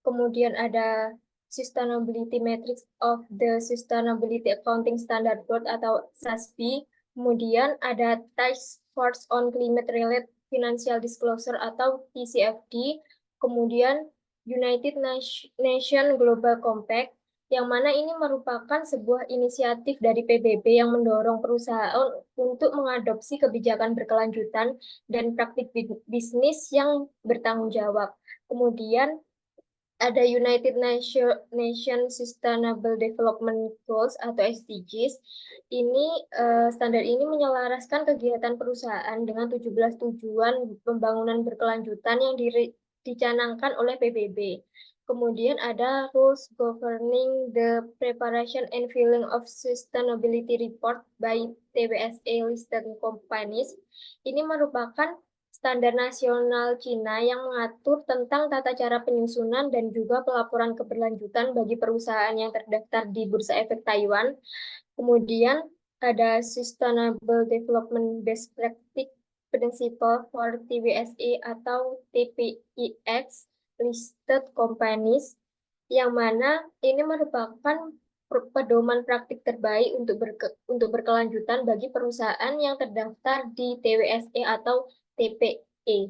kemudian ada Sustainability Matrix of the Sustainability Accounting Standard Board atau SASB, kemudian ada Task Force on Climate Related Financial Disclosure atau TCFD, kemudian United Nations Global Compact, yang mana ini merupakan sebuah inisiatif dari PBB yang mendorong perusahaan untuk mengadopsi kebijakan berkelanjutan dan praktik bisnis yang bertanggung jawab. Kemudian ada United Nations Sustainable Development Goals atau SDGs. Standar ini menyelaraskan kegiatan perusahaan dengan 17 tujuan pembangunan berkelanjutan yang dicanangkan oleh PBB. Kemudian ada Rules Governing the Preparation and Filing of Sustainability Report by TWSA Listed Companies. Ini merupakan standar nasional Cina yang mengatur tentang tata cara penyusunan dan juga pelaporan keberlanjutan bagi perusahaan yang terdaftar di Bursa Efek Taiwan. Kemudian ada Sustainable Development Best Practice Principle for TWSA atau TPIX Listed Companies, yang mana ini merupakan pedoman praktik terbaik untuk berkelanjutan bagi perusahaan yang terdaftar di TWSA atau TPE.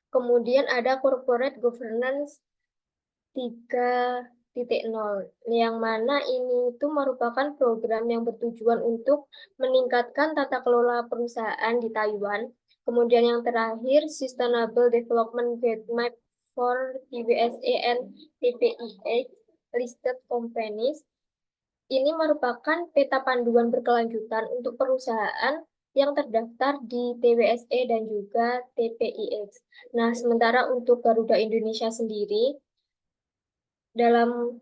Kemudian ada Corporate Governance 3.0, yang mana ini itu merupakan program yang bertujuan untuk meningkatkan tata kelola perusahaan di Taiwan. Kemudian yang terakhir, Sustainable Development Roadmap for TWSA and TPEX Listed Companies. Ini merupakan peta panduan berkelanjutan untuk perusahaan yang terdaftar di TWSA dan juga TPIX. Nah, sementara untuk Garuda Indonesia sendiri, dalam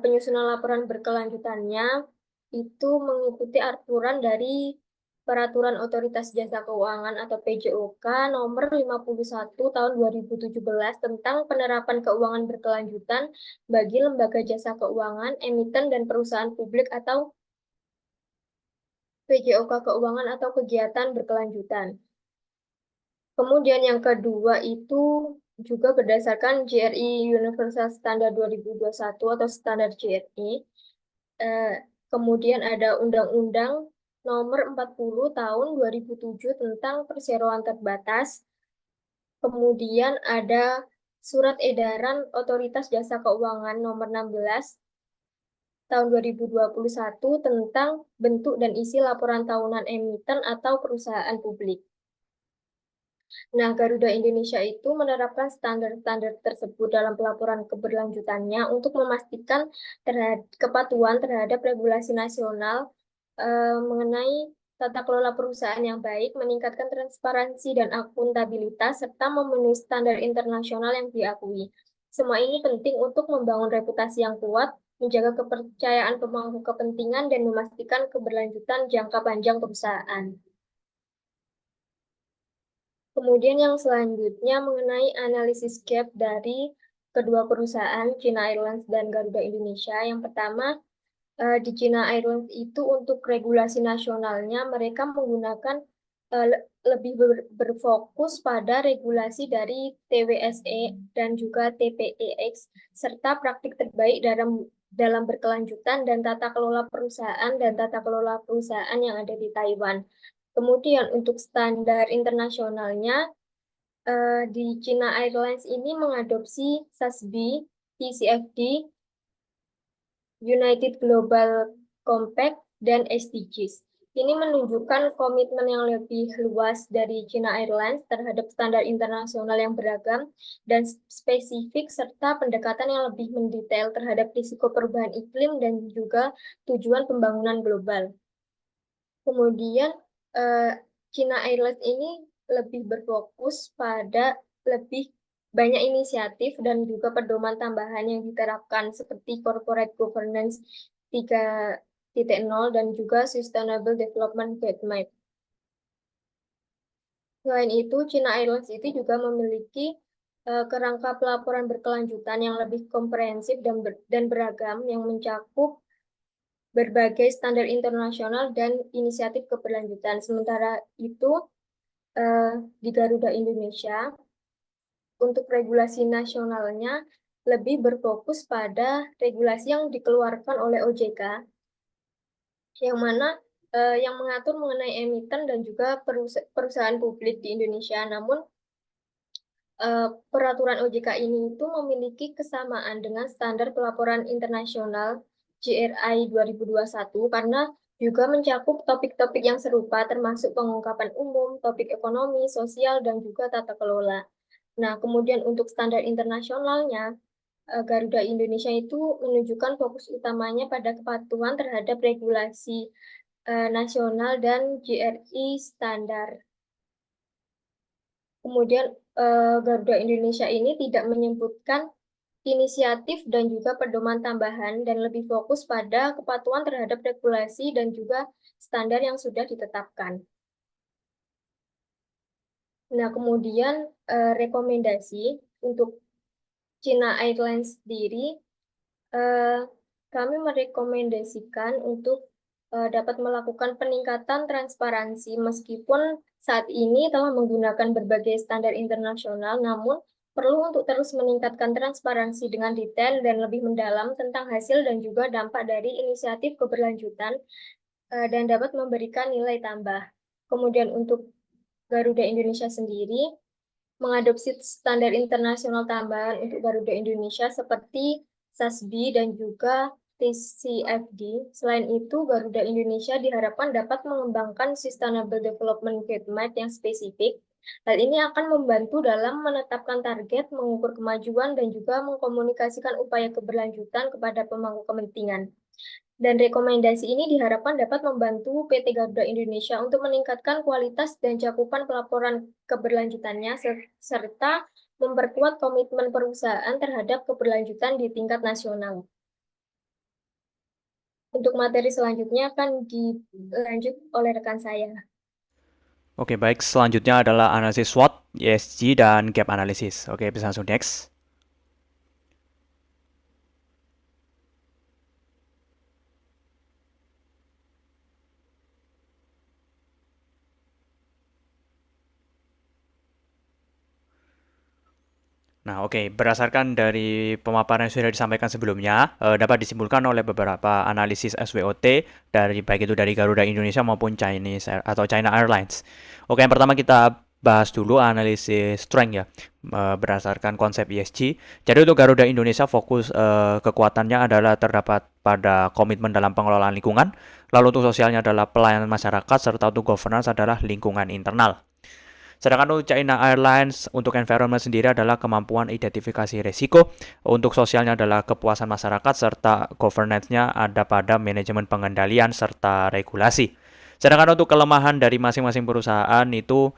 penyusunan laporan berkelanjutannya, itu mengikuti aturan dari Peraturan Otoritas Jasa Keuangan atau PJOK nomor 51 tahun 2017 tentang penerapan keuangan berkelanjutan bagi lembaga jasa keuangan, emiten, dan perusahaan publik atau PJOK keuangan atau kegiatan berkelanjutan. Kemudian yang kedua itu juga berdasarkan GRI Universal Standard 2021 atau standar GRI. Kemudian ada Undang-Undang Nomor 40 Tahun 2007 tentang perseroan terbatas. Kemudian ada Surat Edaran Otoritas Jasa Keuangan Nomor 16 Tahun 2021 tentang bentuk dan isi laporan tahunan emiten atau perusahaan publik. Nah, Garuda Indonesia itu menerapkan standar-standar tersebut dalam pelaporan keberlanjutannya untuk memastikan kepatuhan terhadap regulasi nasional mengenai tata kelola perusahaan yang baik, meningkatkan transparansi dan akuntabilitas, serta memenuhi standar internasional yang diakui. Semua ini penting untuk membangun reputasi yang kuat, menjaga kepercayaan pemangku kepentingan, dan memastikan keberlanjutan jangka panjang perusahaan. Kemudian yang selanjutnya mengenai analisis gap dari kedua perusahaan, China Airlines dan Garuda Indonesia. Yang pertama, di China Airlines itu untuk regulasi nasionalnya, mereka menggunakan lebih berfokus pada regulasi dari TWSE dan juga TPEX, serta praktik terbaik dalam berkelanjutan dan tata kelola perusahaan yang ada di Taiwan. Kemudian untuk standar internasionalnya, di China Airlines ini mengadopsi SASB, TCFD, United Global Compact, dan SDGs. Ini menunjukkan komitmen yang lebih luas dari China Airlines terhadap standar internasional yang beragam dan spesifik, serta pendekatan yang lebih mendetail terhadap risiko perubahan iklim dan juga tujuan pembangunan global. Kemudian, China Airlines ini lebih berfokus pada lebih banyak inisiatif dan juga pedoman tambahan yang diterapkan seperti Corporate Governance 3.0 dan juga Sustainable Development Roadmap. Selain itu, China Airlines itu juga memiliki kerangka pelaporan berkelanjutan yang lebih komprehensif dan beragam yang mencakup berbagai standar internasional dan inisiatif keberlanjutan. Sementara itu, di Garuda Indonesia, untuk regulasi nasionalnya lebih berfokus pada regulasi yang dikeluarkan oleh OJK, yang mana yang mengatur mengenai emiten dan juga perusahaan publik di Indonesia. Namun peraturan OJK ini itu memiliki kesamaan dengan standar pelaporan internasional GRI 2021 karena juga mencakup topik-topik yang serupa termasuk pengungkapan umum, topik ekonomi, sosial, dan juga tata kelola. Nah, kemudian untuk standar internasionalnya, Garuda Indonesia itu menunjukkan fokus utamanya pada kepatuhan terhadap regulasi nasional dan GRI standar. Kemudian Garuda Indonesia ini tidak menyebutkan inisiatif dan juga pedoman tambahan dan lebih fokus pada kepatuhan terhadap regulasi dan juga standar yang sudah ditetapkan. Nah, kemudian rekomendasi untuk China Airlines sendiri, kami merekomendasikan untuk dapat melakukan peningkatan transparansi meskipun saat ini telah menggunakan berbagai standar internasional, namun perlu untuk terus meningkatkan transparansi dengan detail dan lebih mendalam tentang hasil dan juga dampak dari inisiatif keberlanjutan dan dapat memberikan nilai tambah. Kemudian untuk Garuda Indonesia sendiri, mengadopsi standar internasional tambahan untuk Garuda Indonesia seperti SASB dan juga TCFD. Selain itu, Garuda Indonesia diharapkan dapat mengembangkan Sustainable Development Roadmap yang spesifik. Hal ini akan membantu dalam menetapkan target, mengukur kemajuan, dan juga mengkomunikasikan upaya keberlanjutan kepada pemangku kepentingan. Dan rekomendasi ini diharapkan dapat membantu PT Garuda Indonesia untuk meningkatkan kualitas dan cakupan pelaporan keberlanjutannya, serta memperkuat komitmen perusahaan terhadap keberlanjutan di tingkat nasional. Untuk materi selanjutnya akan dilanjut oleh rekan saya. Oke, baik. Selanjutnya adalah analisis SWOT, ESG, dan gap analysis. Oke, bisa langsung next. Nah, oke. Berdasarkan dari pemaparan yang sudah disampaikan sebelumnya, dapat disimpulkan oleh beberapa analisis SWOT dari baik itu dari Garuda Indonesia maupun China Airlines. Oke, yang pertama kita bahas dulu analisis strength ya, berdasarkan konsep ESG. Jadi untuk Garuda Indonesia fokus kekuatannya adalah terdapat pada komitmen dalam pengelolaan lingkungan, lalu untuk sosialnya adalah pelayanan masyarakat, serta untuk governance adalah lingkungan internal. Sedangkan untuk China Airlines, untuk environment sendiri adalah kemampuan identifikasi risiko, untuk sosialnya adalah kepuasan masyarakat, serta governance-nya ada pada manajemen pengendalian serta regulasi. Sedangkan untuk kelemahan dari masing-masing perusahaan itu,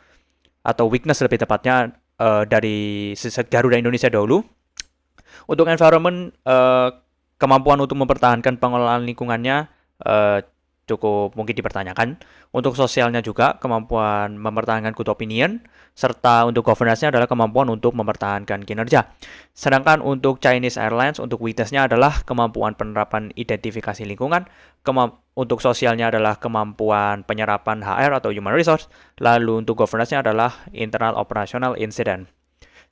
atau weakness lebih tepatnya, dari Garuda Indonesia dahulu. Untuk environment, kemampuan untuk mempertahankan pengelolaan lingkungannya cukup mungkin dipertanyakan. Untuk sosialnya juga kemampuan mempertahankan good opinion, serta untuk governance-nya adalah kemampuan untuk mempertahankan kinerja. Sedangkan untuk Chinese Airlines, untuk weakness-nya adalah kemampuan penerapan identifikasi lingkungan, untuk sosialnya adalah kemampuan penyerapan HR atau human resource, lalu untuk governance-nya adalah internal operational incident.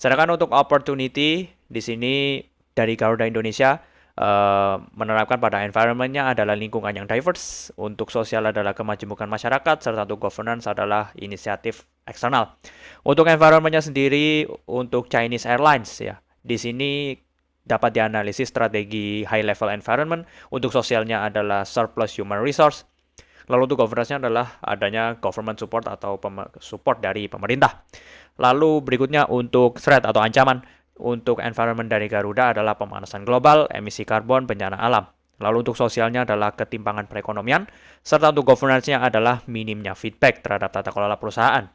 Sedangkan untuk opportunity di sini dari Garuda Indonesia menerapkan pada environment-nya adalah lingkungan yang diverse, untuk sosial adalah kemajemukan masyarakat, serta untuk governance adalah inisiatif eksternal. Untuk environment-nya sendiri, untuk Chinese Airlines ya, di sini dapat dianalisis strategi high level environment, untuk sosialnya adalah surplus human resource, lalu untuk governance-nya adalah adanya government support atau support dari pemerintah. Lalu berikutnya untuk threat atau ancaman, untuk environment dari Garuda adalah pemanasan global, emisi karbon, bencana alam. Lalu untuk sosialnya adalah ketimpangan perekonomian, serta untuk governance-nya adalah minimnya feedback terhadap tata kelola perusahaan.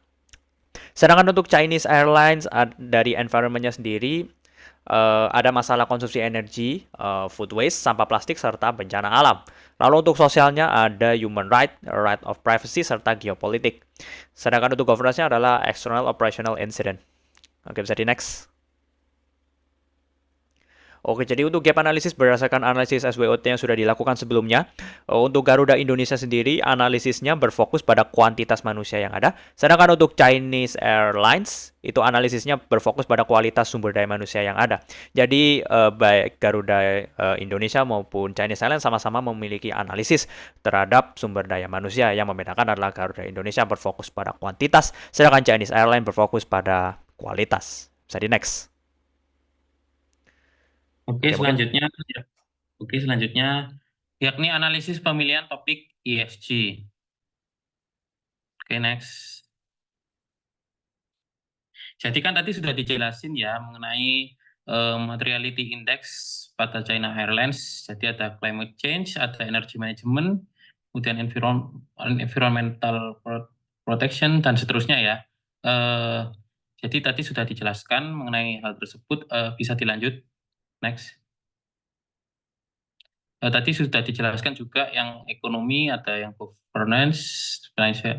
Sedangkan untuk Chinese Airlines dari environment-nya sendiri, ada masalah konsumsi energi, food waste, sampah plastik, serta bencana alam. Lalu untuk sosialnya ada human right, right of privacy, serta geopolitik. Sedangkan untuk governance-nya adalah external operational incident. Oke, bisa di next. Oke, jadi untuk gap analysis berdasarkan analisis SWOT yang sudah dilakukan sebelumnya, untuk Garuda Indonesia sendiri analisisnya berfokus pada kuantitas manusia yang ada, sedangkan untuk Chinese Airlines itu analisisnya berfokus pada kualitas sumber daya manusia yang ada. Jadi baik Garuda Indonesia maupun Chinese Airlines sama-sama memiliki analisis terhadap sumber daya manusia. Yang membedakan adalah Garuda Indonesia berfokus pada kuantitas, sedangkan Chinese Airlines berfokus pada kualitas. Bisa di next. Oke, Oke, mungkin selanjutnya yakni analisis pemilihan topik ESG. Oke, next. Jadi kan tadi sudah dijelasin ya mengenai materiality index pada China Airlines. Jadi ada climate change, ada energy management, kemudian environmental protection dan seterusnya ya. Jadi tadi sudah dijelaskan mengenai hal tersebut. Bisa dilanjut. Next. Tadi sudah dijelaskan juga yang ekonomi, ada yang governance,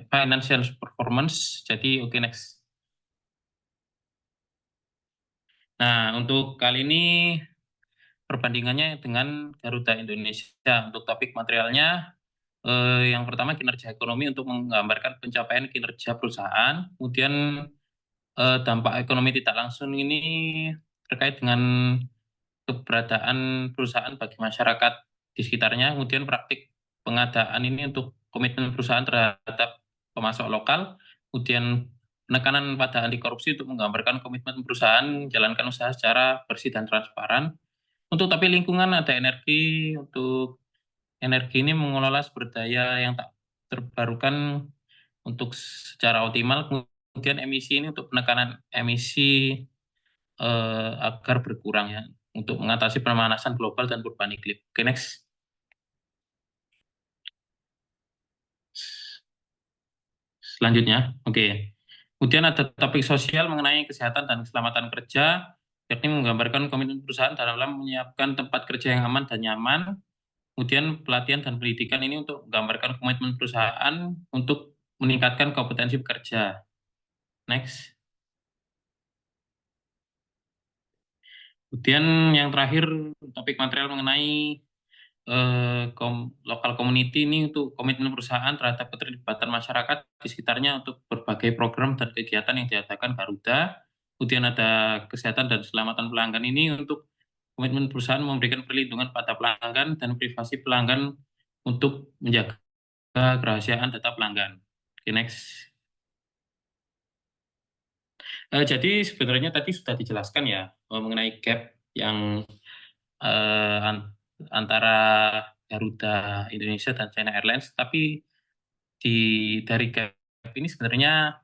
financial performance. Jadi oke, next. Nah, untuk kali ini perbandingannya dengan Garuda Indonesia. Untuk topik materialnya, yang pertama kinerja ekonomi untuk menggambarkan pencapaian kinerja perusahaan. Kemudian dampak ekonomi tidak langsung ini terkait dengan keberadaan perusahaan bagi masyarakat di sekitarnya. Kemudian praktik pengadaan ini untuk komitmen perusahaan terhadap pemasok lokal. Kemudian penekanan pada anti korupsi untuk menggambarkan komitmen perusahaan menjalankan usaha secara bersih dan transparan. Untuk topik lingkungan ada energi. Untuk energi ini mengelola sumber daya yang tak terbarukan untuk secara optimal. Kemudian emisi ini untuk penekanan emisi agar berkurang ya, untuk mengatasi pemanasan global dan perubahan iklim. Oke, next. Selanjutnya, oke. Kemudian ada topik sosial mengenai kesehatan dan keselamatan kerja, yakni menggambarkan komitmen perusahaan dalam menyiapkan tempat kerja yang aman dan nyaman. Kemudian pelatihan dan pendidikan ini untuk menggambarkan komitmen perusahaan untuk meningkatkan kompetensi bekerja. Next. Kemudian yang terakhir topik material mengenai lokal community ini untuk komitmen perusahaan terhadap keterlibatan masyarakat di sekitarnya untuk berbagai program dan kegiatan yang diadakan Garuda. Kemudian ada kesehatan dan keselamatan pelanggan ini untuk komitmen perusahaan memberikan perlindungan pada pelanggan dan privasi pelanggan untuk menjaga kerahasiaan data pelanggan. Oke, next. Jadi sebenarnya tadi sudah dijelaskan ya mengenai gap yang antara Garuda Indonesia dan China Airlines, tapi dari gap ini sebenarnya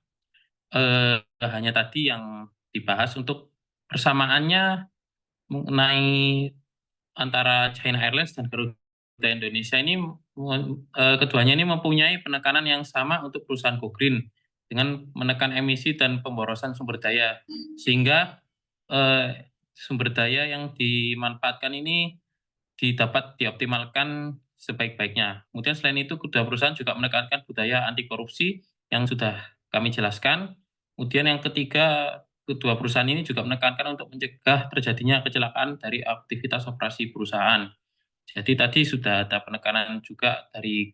hanya tadi yang dibahas. Untuk persamaannya mengenai antara China Airlines dan Garuda Indonesia ini, keduanya ini mempunyai penekanan yang sama untuk perusahaan go green dengan menekan emisi dan pemborosan sumber daya, sehingga sumber daya yang dimanfaatkan ini dapat dioptimalkan sebaik-baiknya. Kemudian selain itu, kedua perusahaan juga menekankan budaya anti korupsi yang sudah kami jelaskan. Kemudian yang ketiga, kedua perusahaan ini juga menekankan untuk mencegah terjadinya kecelakaan dari aktivitas operasi perusahaan. Jadi tadi sudah ada penekanan juga dari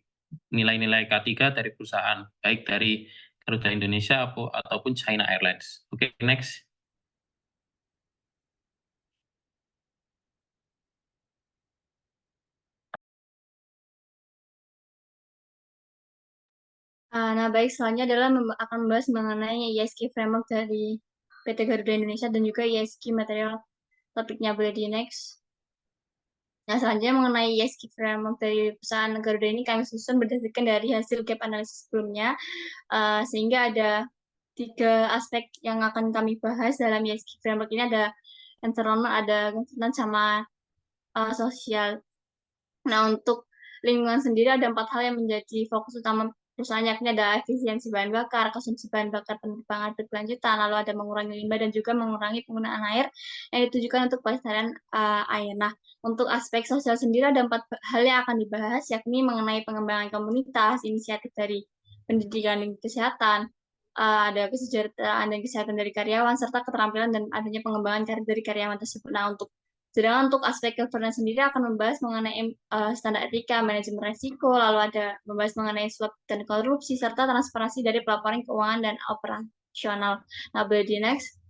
nilai-nilai K3 dari perusahaan, baik dari Garuda Indonesia ataupun China Airlines. Oke, next. Nah, baik, selanjutnya adalah akan membahas mengenai ESG framework dari PT Garuda Indonesia dan juga ESG material. Topiknya boleh di next. Nah, selanjutnya mengenai ESG framework dari perusahaan Garuda ini kami susun berdasarkan dari hasil gap analisis sebelumnya, sehingga ada 3 aspek yang akan kami bahas dalam ESG framework ini. Ada environment, ada governance, sama sosial. Nah, untuk lingkungan sendiri ada 4 hal yang menjadi fokus utama perusahaan, yakni ada efisiensi bahan bakar, konsumsi bahan bakar penerbangan berkelanjutan, lalu ada mengurangi limbah dan juga mengurangi penggunaan air yang ditujukan untuk pelestarian air. Nah, untuk aspek sosial sendiri ada 4 hal yang akan dibahas, yakni mengenai pengembangan komunitas, inisiatif dari pendidikan dan kesehatan, ada kesejahteraan dan kesehatan dari karyawan, serta keterampilan dan adanya pengembangan karir dari karyawan tersebut. Nah, untuk Sedangkan untuk aspek governance sendiri akan membahas mengenai standar etika, manajemen risiko, lalu ada membahas mengenai suap dan korupsi, serta transparansi dari pelaporan keuangan dan operasional. Nah, boleh di next.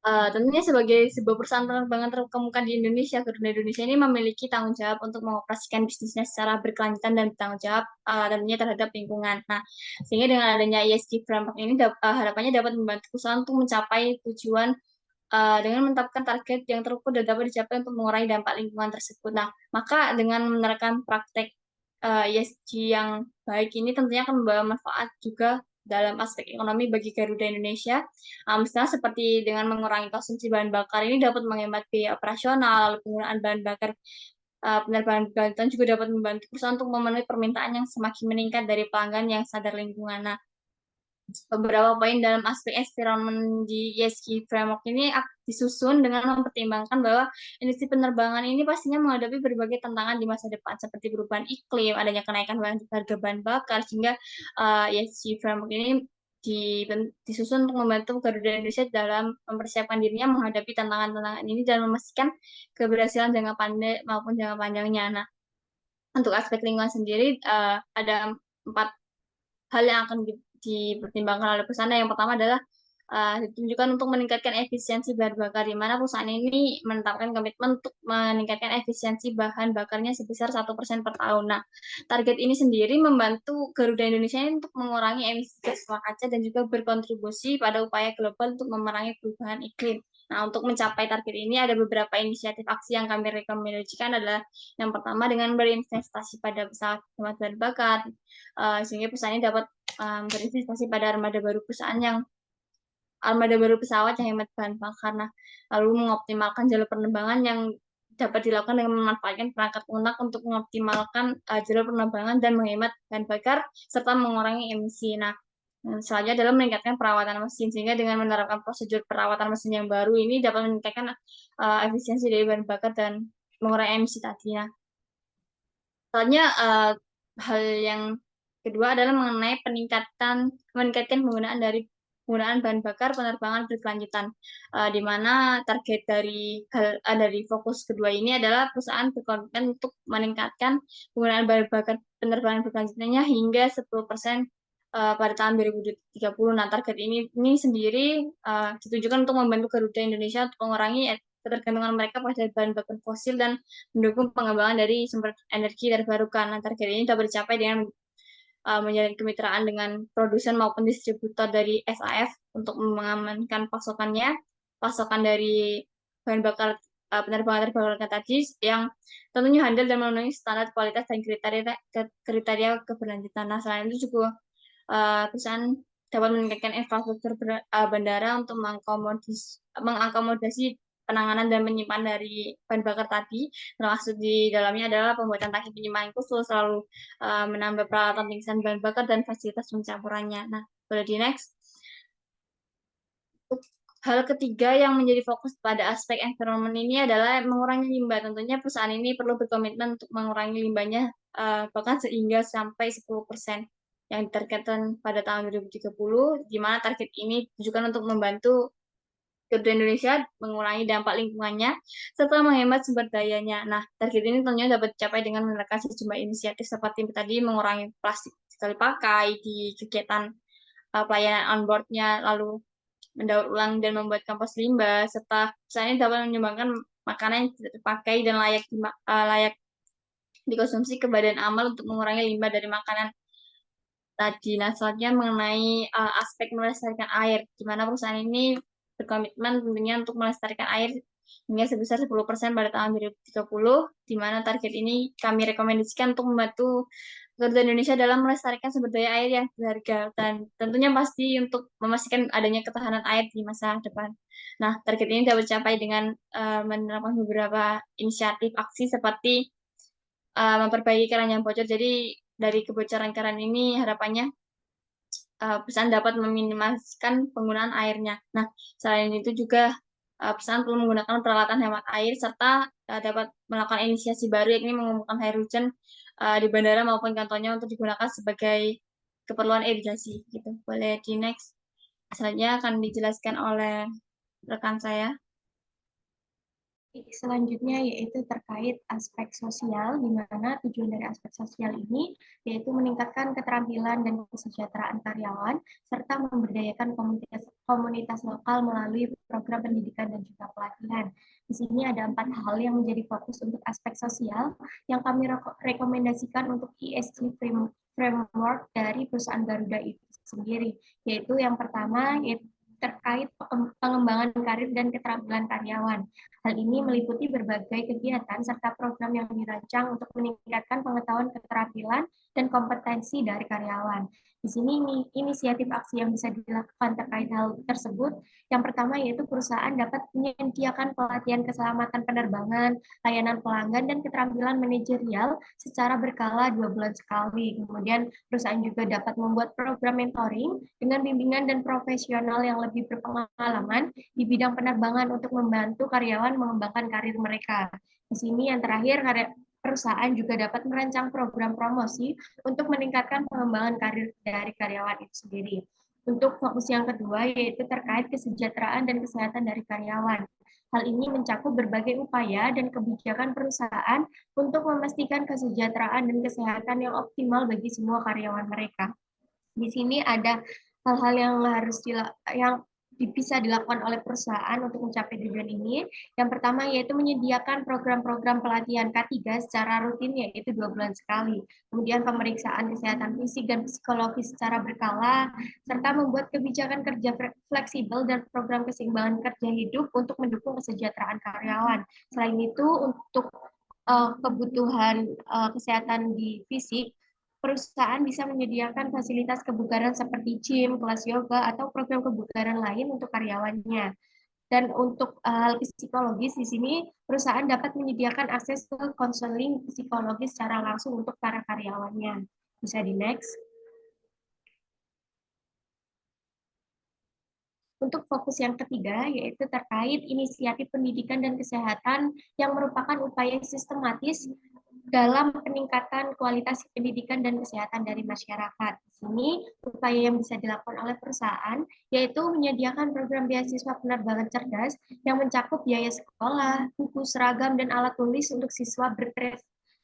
Tentunya sebagai sebuah perusahaan penerbangan terkemuka di Indonesia, Garuda Indonesia ini memiliki tanggung jawab untuk mengoperasikan bisnisnya secara berkelanjutan dan bertanggung jawab tentunya terhadap lingkungan. Nah, sehingga dengan adanya ESG framework ini harapannya dapat membantu perusahaan untuk mencapai tujuan dengan menetapkan target yang terukur dan dapat dicapai untuk mengurangi dampak lingkungan tersebut. Nah, maka dengan menerapkan praktek ESG yang baik ini tentunya akan membawa manfaat juga dalam aspek ekonomi bagi Garuda Indonesia. Misalnya seperti dengan mengurangi konsumsi bahan bakar ini dapat menghemat biaya operasional, lalu penggunaan bahan bakar penerbangan berkelanjutan juga dapat membantu perusahaan untuk memenuhi permintaan yang semakin meningkat dari pelanggan yang sadar lingkungan. Nah, beberapa poin dalam aspek environment di ESG framework ini disusun dengan mempertimbangkan bahwa industri penerbangan ini pastinya menghadapi berbagai tantangan di masa depan seperti perubahan iklim, adanya kenaikan harga bahan bakar, sehingga ESG framework ini disusun untuk membantu Garuda Indonesia dalam mempersiapkan dirinya menghadapi tantangan-tantangan ini dan memastikan keberhasilan jangka pendek maupun jangka panjangnya. Nah, untuk aspek lingkungan sendiri ada 4 hal yang akan dipertimbangkan oleh perusahaan. Yang pertama adalah ditunjukkan untuk meningkatkan efisiensi bahan bakar, di mana perusahaan ini menetapkan komitmen untuk meningkatkan efisiensi bahan bakarnya sebesar 1% per tahun. Nah, target ini sendiri membantu Garuda Indonesia untuk mengurangi emisi gas rumah kaca dan juga berkontribusi pada upaya global untuk memerangi perubahan iklim. Nah, untuk mencapai target ini ada beberapa inisiatif aksi yang kami rekomendasikan adalah yang pertama dengan berinvestasi pada pesawat hemat bahan bakar, sehingga perusahaan ini dapat berinvestasi pada armada baru pesawat yang hemat bahan bakar. Nah, lalu mengoptimalkan jalur penerbangan yang dapat dilakukan dengan memanfaatkan perangkat lunak untuk mengoptimalkan jalur penerbangan dan menghemat bahan bakar serta mengurangi emisi. Nah, selanjutnya adalah meningkatkan perawatan mesin, sehingga dengan menerapkan prosedur perawatan mesin yang baru ini dapat meningkatkan efisiensi dari bahan bakar dan mengurangi emisi tadi. Nah, soalnya hal yang kedua adalah mengenai meningkatkan penggunaan bahan bakar penerbangan berkelanjutan, di mana target dari fokus kedua ini adalah perusahaan berkomitmen untuk meningkatkan penggunaan bahan bakar penerbangan berkelanjutannya hingga 10% pada tahun 2030. Nah, target ini sendiri ditujukan untuk membantu Garuda Indonesia untuk mengurangi ketergantungan mereka pada bahan bakar fosil dan mendukung pengembangan dari sumber energi terbarukan. Nah, target ini dapat dicapai dengan menjalin kemitraan dengan produsen maupun distributor dari SAF untuk mengamankan pasokan dari bahan bakar penerbangan terbarukan tadi yang tentunya handal dan memenuhi standar kualitas dan kriteria keberlanjutan. Nah, selain itu juga perusahaan dapat meningkatkan infrastruktur bandara untuk mengakomodasi penanganan dan penyimpan dari bahan bakar tadi, termasuk di dalamnya adalah pembuatan tangki penyimpanan khusus, lalu menambah peralatan pengisian bahan bakar dan fasilitas pencampurannya. Nah, boleh di next. Hal ketiga yang menjadi fokus pada aspek environment ini adalah mengurangi limbah. Tentunya perusahaan ini perlu berkomitmen untuk mengurangi limbahnya bahkan sehingga sampai 10% yang ditargetkan pada tahun 2030, di mana target ini ditujukan untuk membantu Garuda Indonesia mengurangi dampak lingkungannya serta menghemat sumber dayanya. Nah, target ini tentunya dapat dicapai dengan menerapkan sejumlah inisiatif seperti tadi mengurangi plastik sekali pakai di kegiatan pelayanan onboard-nya, lalu mendaur ulang dan membuat kompos limbah, serta perusahaan ini dapat menyumbangkan makanan yang tidak terpakai dan layak dikonsumsi ke badan amal untuk mengurangi limbah dari makanan tadi. Nah, selanjutnya mengenai aspek melestarikan air, di mana perusahaan ini berkomitmen tentunya untuk melestarikan air hingga sebesar 10% pada tahun 2030, di mana target ini kami rekomendasikan untuk membantu Garuda Indonesia dalam melestarikan sumber daya air yang berharga dan tentunya pasti untuk memastikan adanya ketahanan air di masa depan. Nah, target ini dapat dicapai dengan menerapkan beberapa inisiatif aksi seperti memperbaiki keran yang bocor. Jadi dari kebocoran keran ini harapannya perusahaan dapat meminimalkan penggunaan airnya. Nah, selain itu juga perusahaan perlu menggunakan peralatan hemat air serta dapat melakukan inisiasi baru yakni mengumpulkan air hujan di bandara maupun kantornya untuk digunakan sebagai keperluan irigasi gitu. Boleh di next. Selanjutnya akan dijelaskan oleh rekan saya. Selanjutnya yaitu terkait aspek sosial, di mana tujuan dari aspek sosial ini yaitu meningkatkan keterampilan dan kesejahteraan karyawan, serta memberdayakan komunitas lokal melalui program pendidikan dan juga pelatihan. Di sini ada 4 hal yang menjadi fokus untuk aspek sosial yang kami rekomendasikan untuk ESG framework dari perusahaan Garuda itu sendiri, yaitu yang pertama yaitu terkait pengembangan karir dan keterampilan karyawan. Hal ini meliputi berbagai kegiatan serta program yang dirancang untuk meningkatkan pengetahuan keterampilan dan kompetensi dari karyawan. Di sini inisiatif aksi yang bisa dilakukan terkait hal tersebut. Yang pertama yaitu perusahaan dapat menyediakan pelatihan keselamatan penerbangan, layanan pelanggan, dan keterampilan manajerial secara berkala 2 bulan sekali. Kemudian perusahaan juga dapat membuat program mentoring dengan bimbingan dan profesional yang lebih berpengalaman di bidang penerbangan untuk membantu karyawan mengembangkan karir mereka. Di sini yang terakhir, perusahaan juga dapat merancang program promosi untuk meningkatkan pengembangan karir dari karyawan itu sendiri. Untuk fokus yang kedua yaitu terkait kesejahteraan dan kesehatan dari karyawan. Hal ini mencakup berbagai upaya dan kebijakan perusahaan untuk memastikan kesejahteraan dan kesehatan yang optimal bagi semua karyawan mereka. Di sini ada hal-hal yang bisa dilakukan oleh perusahaan untuk mencapai tujuan ini. Yang pertama yaitu menyediakan program-program pelatihan K3 secara rutin yaitu 2 bulan sekali. Kemudian pemeriksaan kesehatan fisik dan psikologis secara berkala, serta membuat kebijakan kerja fleksibel dan program keseimbangan kerja hidup untuk mendukung kesejahteraan karyawan. Selain itu, untuk kebutuhan kesehatan di fisik, perusahaan bisa menyediakan fasilitas kebugaran seperti gym, kelas yoga, atau program kebugaran lain untuk karyawannya. Dan untuk hal psikologis di sini, perusahaan dapat menyediakan akses ke konseling psikologis secara langsung untuk para karyawannya. Bisa di next. Untuk fokus yang ketiga, yaitu terkait inisiatif pendidikan dan kesehatan yang merupakan upaya sistematis dalam peningkatan kualitas pendidikan dan kesehatan dari masyarakat. Di sini, upaya yang bisa dilakukan oleh perusahaan, yaitu menyediakan program beasiswa penerbangan cerdas yang mencakup biaya sekolah, buku, seragam, dan alat tulis untuk siswa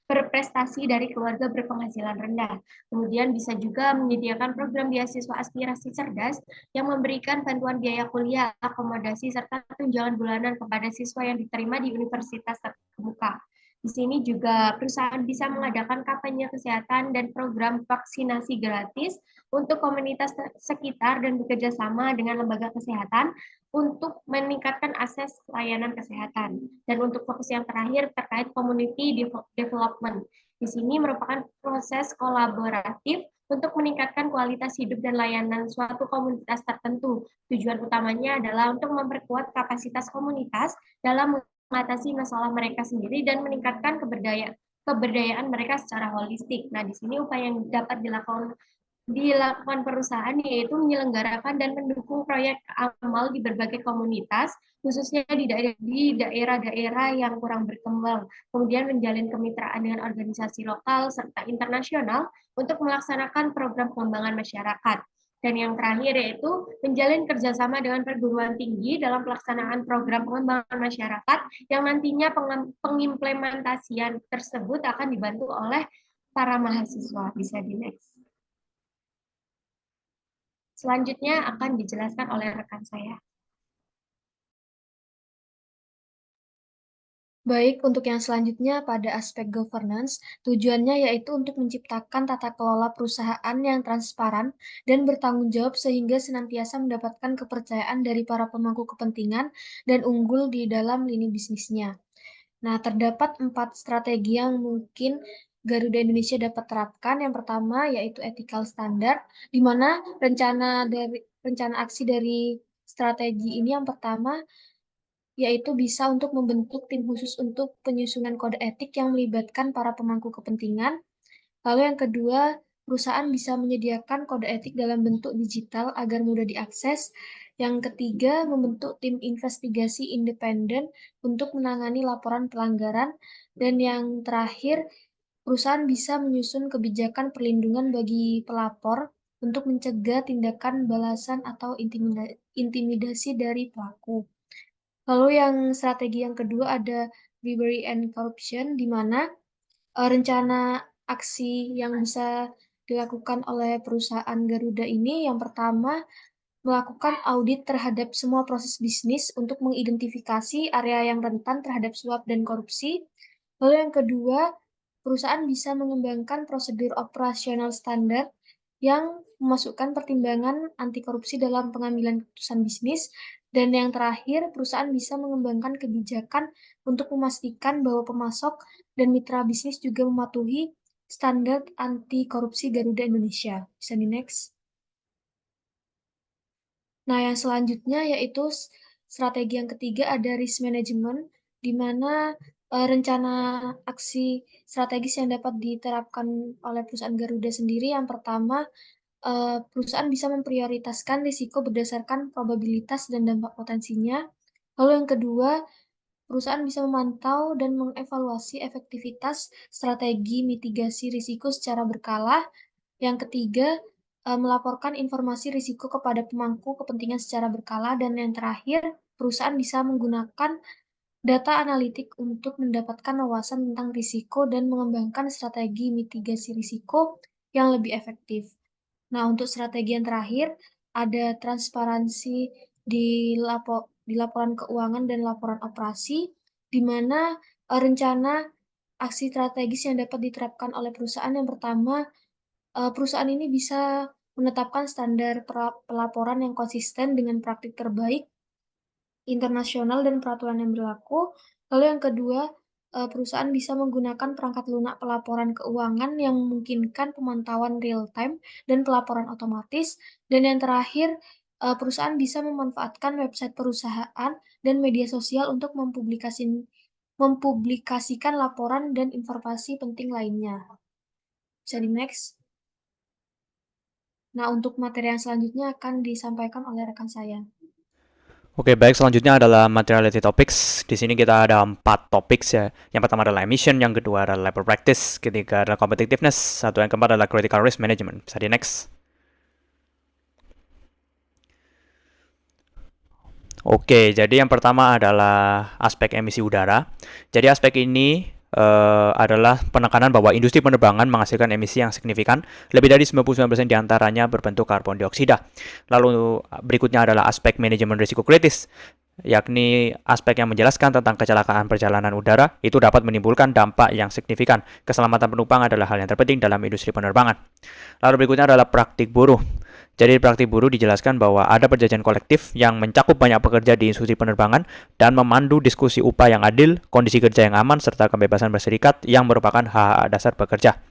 berprestasi dari keluarga berpenghasilan rendah. Kemudian bisa juga menyediakan program beasiswa aspirasi cerdas yang memberikan bantuan biaya kuliah, akomodasi, serta tunjangan bulanan kepada siswa yang diterima di universitas terbuka. Di sini juga perusahaan bisa mengadakan kampanye kesehatan dan program vaksinasi gratis untuk komunitas sekitar dan bekerja sama dengan lembaga kesehatan untuk meningkatkan akses layanan kesehatan. Dan untuk fokus yang terakhir terkait community development. Di sini merupakan proses kolaboratif untuk meningkatkan kualitas hidup dan layanan suatu komunitas tertentu. Tujuan utamanya adalah untuk memperkuat kapasitas komunitas dalam mengatasi masalah mereka sendiri dan meningkatkan keberdayaan mereka secara holistik. Nah, di sini upaya yang dapat dilakukan perusahaan yaitu menyelenggarakan dan mendukung proyek amal di berbagai komunitas, khususnya di daerah-daerah yang kurang berkembang. Kemudian menjalin kemitraan dengan organisasi lokal serta internasional untuk melaksanakan program pengembangan masyarakat. Dan yang terakhir yaitu menjalin kerjasama dengan perguruan tinggi dalam pelaksanaan program pengembangan masyarakat yang nantinya pengimplementasian tersebut akan dibantu oleh para mahasiswa. Bisa di next. Selanjutnya akan dijelaskan oleh rekan saya. Baik, untuk yang selanjutnya pada aspek governance, tujuannya yaitu untuk menciptakan tata kelola perusahaan yang transparan dan bertanggung jawab sehingga senantiasa mendapatkan kepercayaan dari para pemangku kepentingan dan unggul di dalam lini bisnisnya. Nah, terdapat 4 strategi yang mungkin Garuda Indonesia dapat terapkan. Yang pertama yaitu ethical standard, di mana rencana aksi dari strategi ini yang pertama yaitu bisa untuk membentuk tim khusus untuk penyusunan kode etik yang melibatkan para pemangku kepentingan. Lalu yang kedua, perusahaan bisa menyediakan kode etik dalam bentuk digital agar mudah diakses. Yang ketiga, membentuk tim investigasi independen untuk menangani laporan pelanggaran. Dan yang terakhir, perusahaan bisa menyusun kebijakan perlindungan bagi pelapor untuk mencegah tindakan balasan atau intimidasi dari pelaku. Lalu yang strategi yang kedua ada bribery and corruption, di mana rencana aksi yang bisa dilakukan oleh perusahaan Garuda ini yang pertama melakukan audit terhadap semua proses bisnis untuk mengidentifikasi area yang rentan terhadap suap dan korupsi. Lalu yang kedua, perusahaan bisa mengembangkan prosedur operasional standar yang memasukkan pertimbangan anti korupsi dalam pengambilan keputusan bisnis. Dan yang terakhir, perusahaan bisa mengembangkan kebijakan untuk memastikan bahwa pemasok dan mitra bisnis juga mematuhi standar anti korupsi Garuda Indonesia. Bisa di next. Nah, yang selanjutnya yaitu strategi yang ketiga ada risk management, di mana rencana aksi strategis yang dapat diterapkan oleh perusahaan Garuda sendiri. Yang pertama, perusahaan bisa memprioritaskan risiko berdasarkan probabilitas dan dampak potensinya. Lalu yang kedua, perusahaan bisa memantau dan mengevaluasi efektivitas strategi mitigasi risiko secara berkala. Yang ketiga, melaporkan informasi risiko kepada pemangku kepentingan secara berkala. Dan yang terakhir, perusahaan bisa menggunakan data analitik untuk mendapatkan wawasan tentang risiko dan mengembangkan strategi mitigasi risiko yang lebih efektif. Nah, untuk strategi yang terakhir, ada transparansi di laporan keuangan dan laporan operasi, di mana rencana aksi strategis yang dapat diterapkan oleh perusahaan yang pertama, perusahaan ini bisa menetapkan standar pelaporan yang konsisten dengan praktik terbaik internasional dan peraturan yang berlaku. Lalu yang kedua, perusahaan bisa menggunakan perangkat lunak pelaporan keuangan yang memungkinkan pemantauan real time dan pelaporan otomatis. Dan yang terakhir, perusahaan bisa memanfaatkan website perusahaan dan media sosial untuk mempublikasikan laporan dan informasi penting lainnya. Bisa di next. Nah, untuk materi yang selanjutnya akan disampaikan oleh rekan saya. Oke, baik. Selanjutnya adalah materiality topics. Di sini kita ada 4 topics ya. Yang pertama adalah emission, yang kedua adalah labor practice, ketiga adalah competitiveness, satu yang keempat adalah critical risk management. Bisa di next. Oke, jadi yang pertama adalah aspek emisi udara. Jadi aspek ini adalah penekanan bahwa industri penerbangan menghasilkan emisi yang signifikan, lebih dari 99% diantaranya berbentuk karbon dioksida. Lalu berikutnya adalah aspek manajemen risiko kritis, yakni aspek yang menjelaskan tentang kecelakaan perjalanan udara itu dapat menimbulkan dampak yang signifikan. Keselamatan penumpang adalah hal yang terpenting dalam industri penerbangan. Lalu berikutnya adalah praktik buruh. Jadi praktik buruh dijelaskan bahwa ada perjanjian kolektif yang mencakup banyak pekerja di industri penerbangan dan memandu diskusi upah yang adil, kondisi kerja yang aman, serta kebebasan berserikat yang merupakan hak dasar pekerja.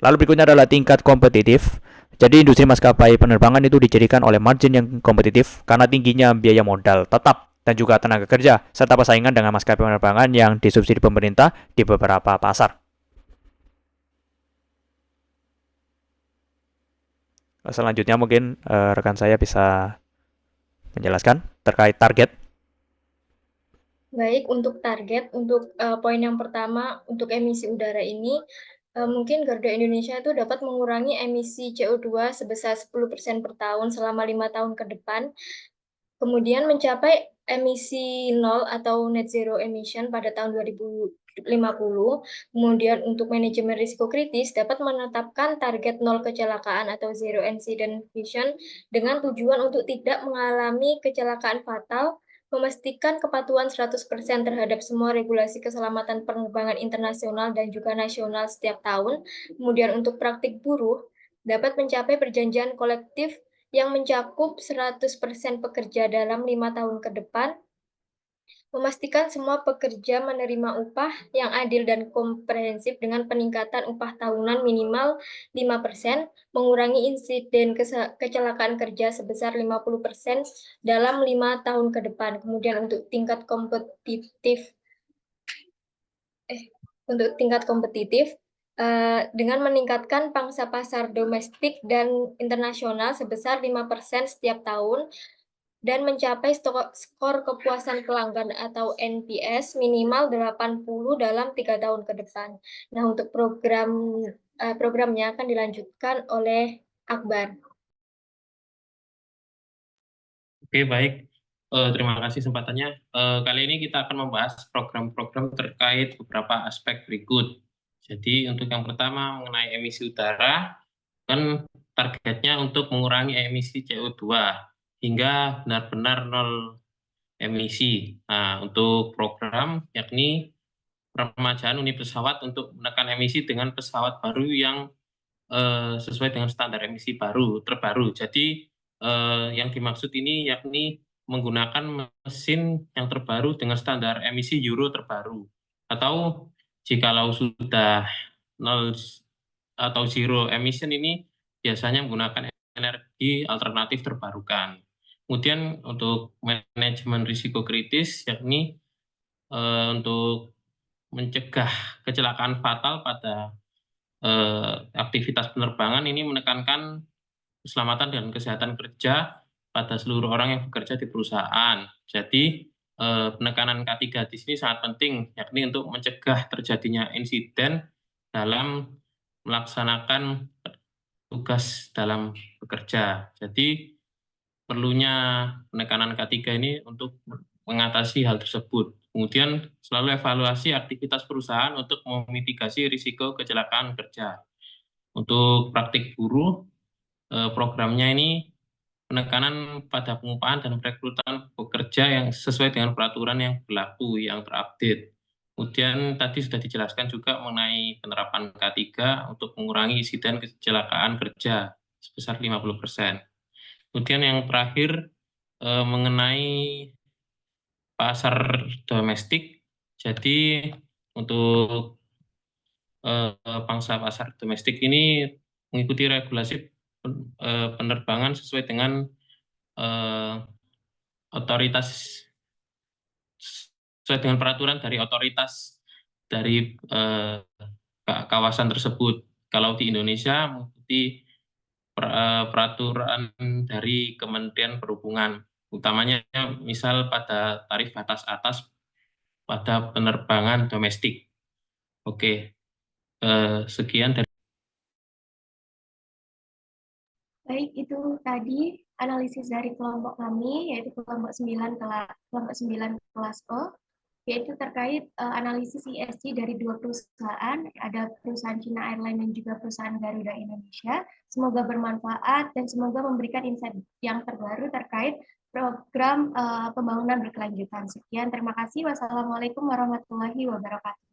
Lalu berikutnya adalah tingkat kompetitif. Jadi industri maskapai penerbangan itu dijadikan oleh margin yang kompetitif karena tingginya biaya modal tetap dan juga tenaga kerja, serta persaingan dengan maskapai penerbangan yang disubsidi pemerintah di beberapa pasar. Selanjutnya mungkin rekan saya bisa menjelaskan terkait target. Baik, untuk target, untuk poin yang pertama, untuk emisi udara ini, mungkin Garuda Indonesia itu dapat mengurangi emisi CO2 sebesar 10% per tahun selama 5 tahun ke depan, kemudian mencapai emisi nol atau net zero emission pada tahun 2050. Kemudian untuk manajemen risiko kritis dapat menetapkan target nol kecelakaan atau zero incident vision dengan tujuan untuk tidak mengalami kecelakaan fatal, memastikan kepatuhan 100% terhadap semua regulasi keselamatan penerbangan internasional dan juga nasional setiap tahun. Kemudian untuk praktik buruh dapat mencapai perjanjian kolektif yang mencakup 100% pekerja dalam 5 tahun ke depan, memastikan semua pekerja menerima upah yang adil dan komprehensif dengan peningkatan upah tahunan minimal 5%, mengurangi insiden kecelakaan kerja sebesar 50% dalam 5 tahun ke depan. Kemudian untuk tingkat kompetitif, dengan meningkatkan pangsa pasar domestik dan internasional sebesar 5% setiap tahun dan mencapai skor kepuasan pelanggan atau NPS minimal 80 dalam 3 tahun ke depan. Nah, untuk programnya akan dilanjutkan oleh Akbar. Oke, baik. Terima kasih kesempatannya. Kali ini kita akan membahas program-program terkait beberapa aspek berikut. Jadi untuk yang pertama mengenai emisi udara, kan targetnya untuk mengurangi emisi CO2 hingga benar-benar nol emisi. Nah, untuk program yakni peremajaan unit pesawat untuk menekan emisi dengan pesawat baru yang sesuai dengan standar emisi terbaru. Jadi yang dimaksud ini yakni menggunakan mesin yang terbaru dengan standar emisi Euro terbaru. Atau jikalau sudah nol atau zero emission ini biasanya menggunakan energi alternatif terbarukan. Kemudian untuk manajemen risiko kritis yakni untuk mencegah kecelakaan fatal pada aktivitas penerbangan ini menekankan keselamatan dan kesehatan kerja pada seluruh orang yang bekerja di perusahaan. Jadi penekanan K3 di sini sangat penting, yakni untuk mencegah terjadinya insiden dalam melaksanakan tugas dalam bekerja. Jadi perlunya penekanan K3 ini untuk mengatasi hal tersebut. Kemudian selalu evaluasi aktivitas perusahaan untuk memitigasi risiko kecelakaan kerja. Untuk praktik buruh, programnya ini penekanan pada pengupahan dan perekrutan pekerja yang sesuai dengan peraturan yang berlaku, yang terupdate. Kemudian tadi sudah dijelaskan juga mengenai penerapan K3 untuk mengurangi insiden kecelakaan kerja sebesar 50%. Kemudian yang terakhir mengenai pasar domestik. Jadi untuk pangsa pasar domestik ini mengikuti regulasi penerbangan sesuai dengan otoritas sesuai dengan peraturan dari otoritas dari kawasan tersebut. Kalau di Indonesia mengikuti peraturan dari Kementerian Perhubungan, utamanya misal pada tarif batas atas pada penerbangan domestik. Oke, sekian dari Baik, itu tadi analisis dari kelompok kami, yaitu kelompok 9 kelas O, yaitu terkait analisis ESG dari dua perusahaan, ada perusahaan China Airlines dan juga perusahaan Garuda Indonesia. Semoga bermanfaat dan semoga memberikan insight yang terbaru terkait program pembangunan berkelanjutan. Sekian, terima kasih. Wassalamualaikum warahmatullahi wabarakatuh.